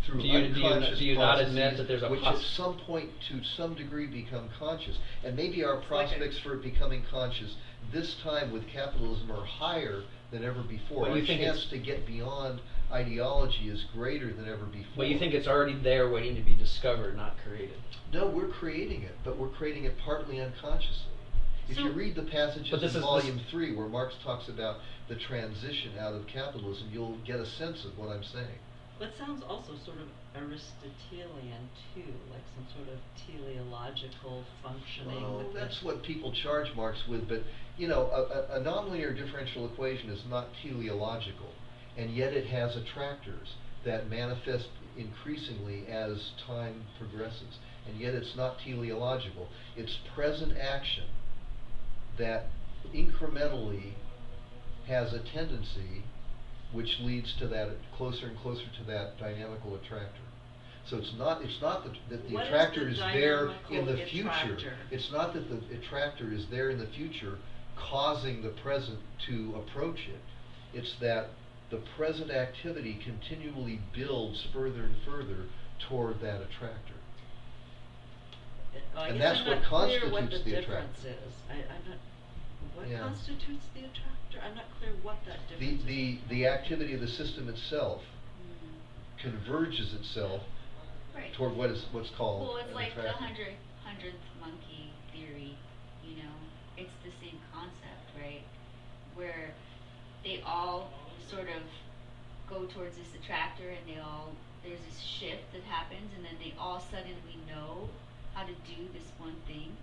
through Do you unconscious not processes, admit that there's a which at some point, to some degree, become conscious. And maybe our It's like prospects for it becoming conscious this time with capitalism are higher than ever before. But you Our think chance it's- to get beyond ideology is greater than ever before. But you think it's already there waiting to be discovered, not created. No, we're creating it, but we're creating it partly unconsciously. If you So- read the passages But this in is- Volume 3 where Marx talks about the transition out of capitalism, you'll get a sense of what I'm saying. But it sounds also sort of Aristotelian too, like some sort of teleological functioning. Well, with that's the- what people charge Marx with, but a nonlinear differential equation is not teleological, and yet it has attractors that manifest increasingly as time progresses, and yet it's not teleological. It's present action that incrementally has a tendency which leads to that closer and closer to that dynamical attractor. So it's not that the What is attractor the is there in the dynamical future. attractor? It's not that the attractor is there in the future causing the present to approach it. It's that the present activity continually builds further and further toward that attractor. I And guess that's I'm what not clear what constitutes the the difference attractor. is. I'm not. What Yeah. constitutes the attractor? I'm not clear what that difference is. The activity of the system itself Mm. converges itself Right. toward what's called Well, it's an like the attractor. hundredth monkey theory, it's the same concept, right? Where they all sort of go towards this attractor, and there's this shift that happens, and then they all suddenly know how to do this one thing.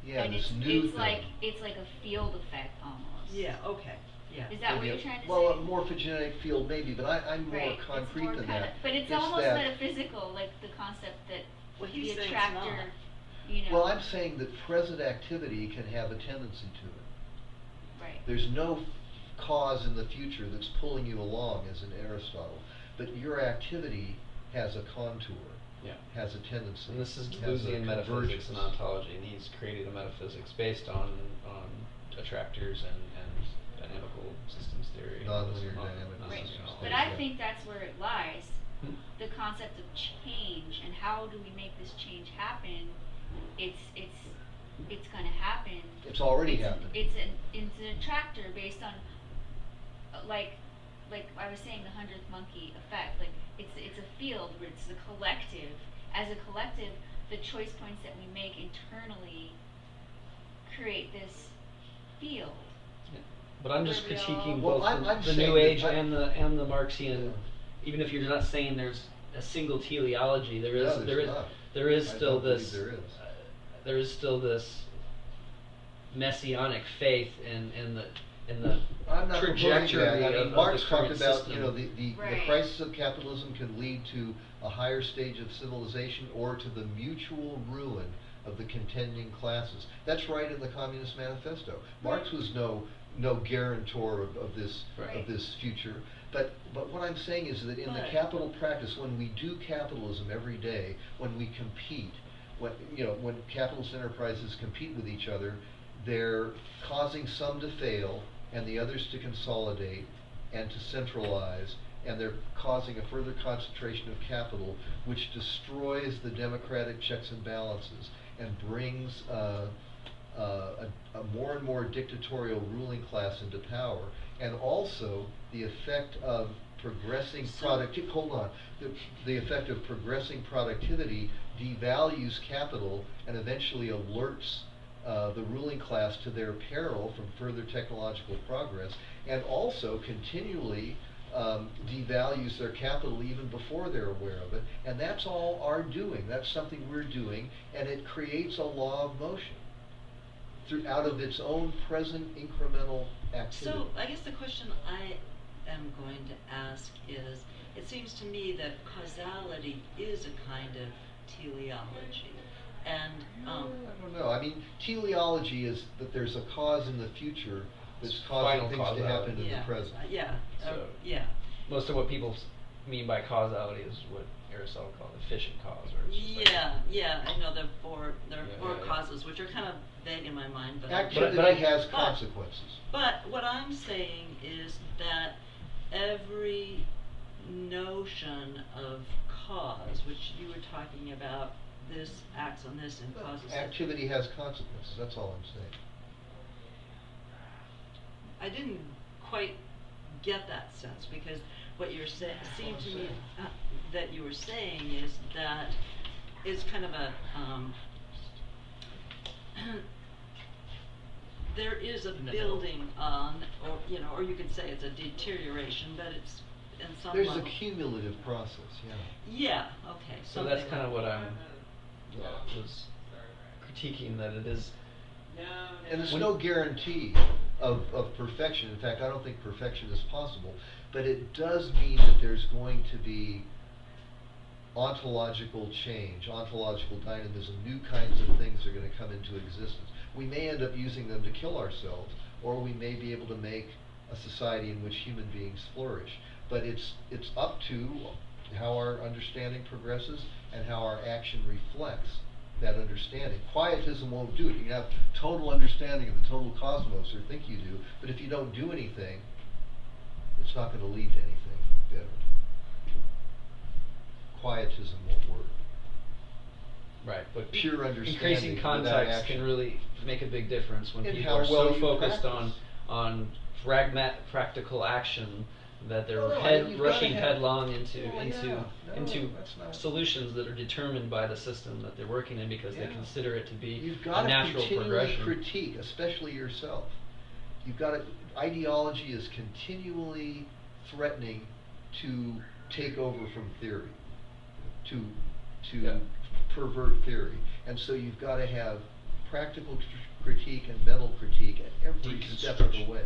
Yeah, and this it's new it's thing. like it's like a field effect almost. Yeah. Okay. Yeah. Is that what Maybe you're trying to well, say? a morphogenetic field maybe, but I'm more Right, concrete it's more than kinda, that. but it's almost that, metaphysical, like the concept that Well, he's the saying it's attractor, not. Well, I'm saying that present activity can have a tendency to it. right. There's no cause in the future that's pulling you along, as in Aristotle, but your activity has a contour, Yeah. has a tendency. And this is has a Deleuzian metaphysics convergence. and ontology, and he's created a metaphysics based on attractors and dynamical systems theory. Nonlinear dynamic Right. systems But theory, I yeah. think that's where it lies. Hmm? The concept of change and how do we make this change happen? It's gonna happen. It's already It's happened. It's an attractor based on like I was saying, the 100th monkey effect. Like it's a field where it's the collective. As a collective, the choice points that we make internally create this field. But I'm just Where we critiquing Well, both I'm the saying New that Age I- and the Marxian. Even if you're not saying there's a single teleology, No, there's not. there is I still don't believe this. there is. there is still this messianic faith in the I'm not proposing trajectory that. I mean, of Marx the talked current about, system. you know, the Right. crisis of capitalism can lead to a higher stage of civilization or to the mutual ruin of the contending classes. That's right in the Communist Manifesto. Marx was no guarantor of this Right. of this future. But what I'm saying is that in the But- capital practice, when we do capitalism every day, when we compete, when capitalist enterprises compete with each other, they're causing some to fail and the others to consolidate and to centralize, and they're causing a further concentration of capital, which destroys the democratic checks and balances and brings a more and more dictatorial ruling class into power, and also the effect of progressing hold on, the effect of progressing productivity devalues capital and eventually alerts the ruling class to their peril from further technological progress, and also continually devalues their capital even before they're aware of it. And that's all our doing. That's something we're doing, and it creates a law of motion out of its own present incremental activity. So I guess the question I am going to ask is, it seems to me that causality is a kind of teleology. And I don't know. I mean, teleology is that there's a cause in the future that's causing Final things to happen causality. in yeah, the present. So- yeah. Most of what people mean by causality is what Aristotle called efficient cause, or it's just like, Yeah, I know there are four Yeah. causes, which are kind of vague in my mind, but Activity But I- has but- consequences. But what I'm saying is that every notion of cause, which you were talking about, this acts on this and causes that. Activity has consequences. That's all I'm saying. I didn't quite get that sense, because what you're seemed to me that you were saying is that it's kind of a there is a In the middle. building on, or you could say it's a deterioration, but it's in some There's level. a cumulative process, yeah. Yeah, okay. So that's something kind of like what that. was critiquing, that it is. And there's When- no guarantee of perfection. In fact, I don't think perfection is possible. But it does mean that there's going to be ontological change, ontological dynamism, new kinds of things are going to come into existence. We may end up using them to kill ourselves, or we may be able to make a society in which human beings flourish. But it's up to how our understanding progresses and how our action reflects that understanding. Quietism won't do it. You can have total understanding of the total cosmos, or think you do, but if you don't do anything, it's not going to lead to anything better. Quietism won't work. Right, but Pure understanding increasing without context action. can really make a big difference when And people how are well so you focused practice. on practical action that they're No, I think you've gotta rushing have- headlong into Oh, yeah. No, into that's not- solutions that are determined by the system that they're working in, because they Yeah. consider it to be You've a got to natural continually progression. critique, especially yourself. You've got to. Ideology is continually threatening to take over from theory, to Yeah. pervert theory, and so you've got to have practical critique and mental critique at every step of the Deconstruction. way.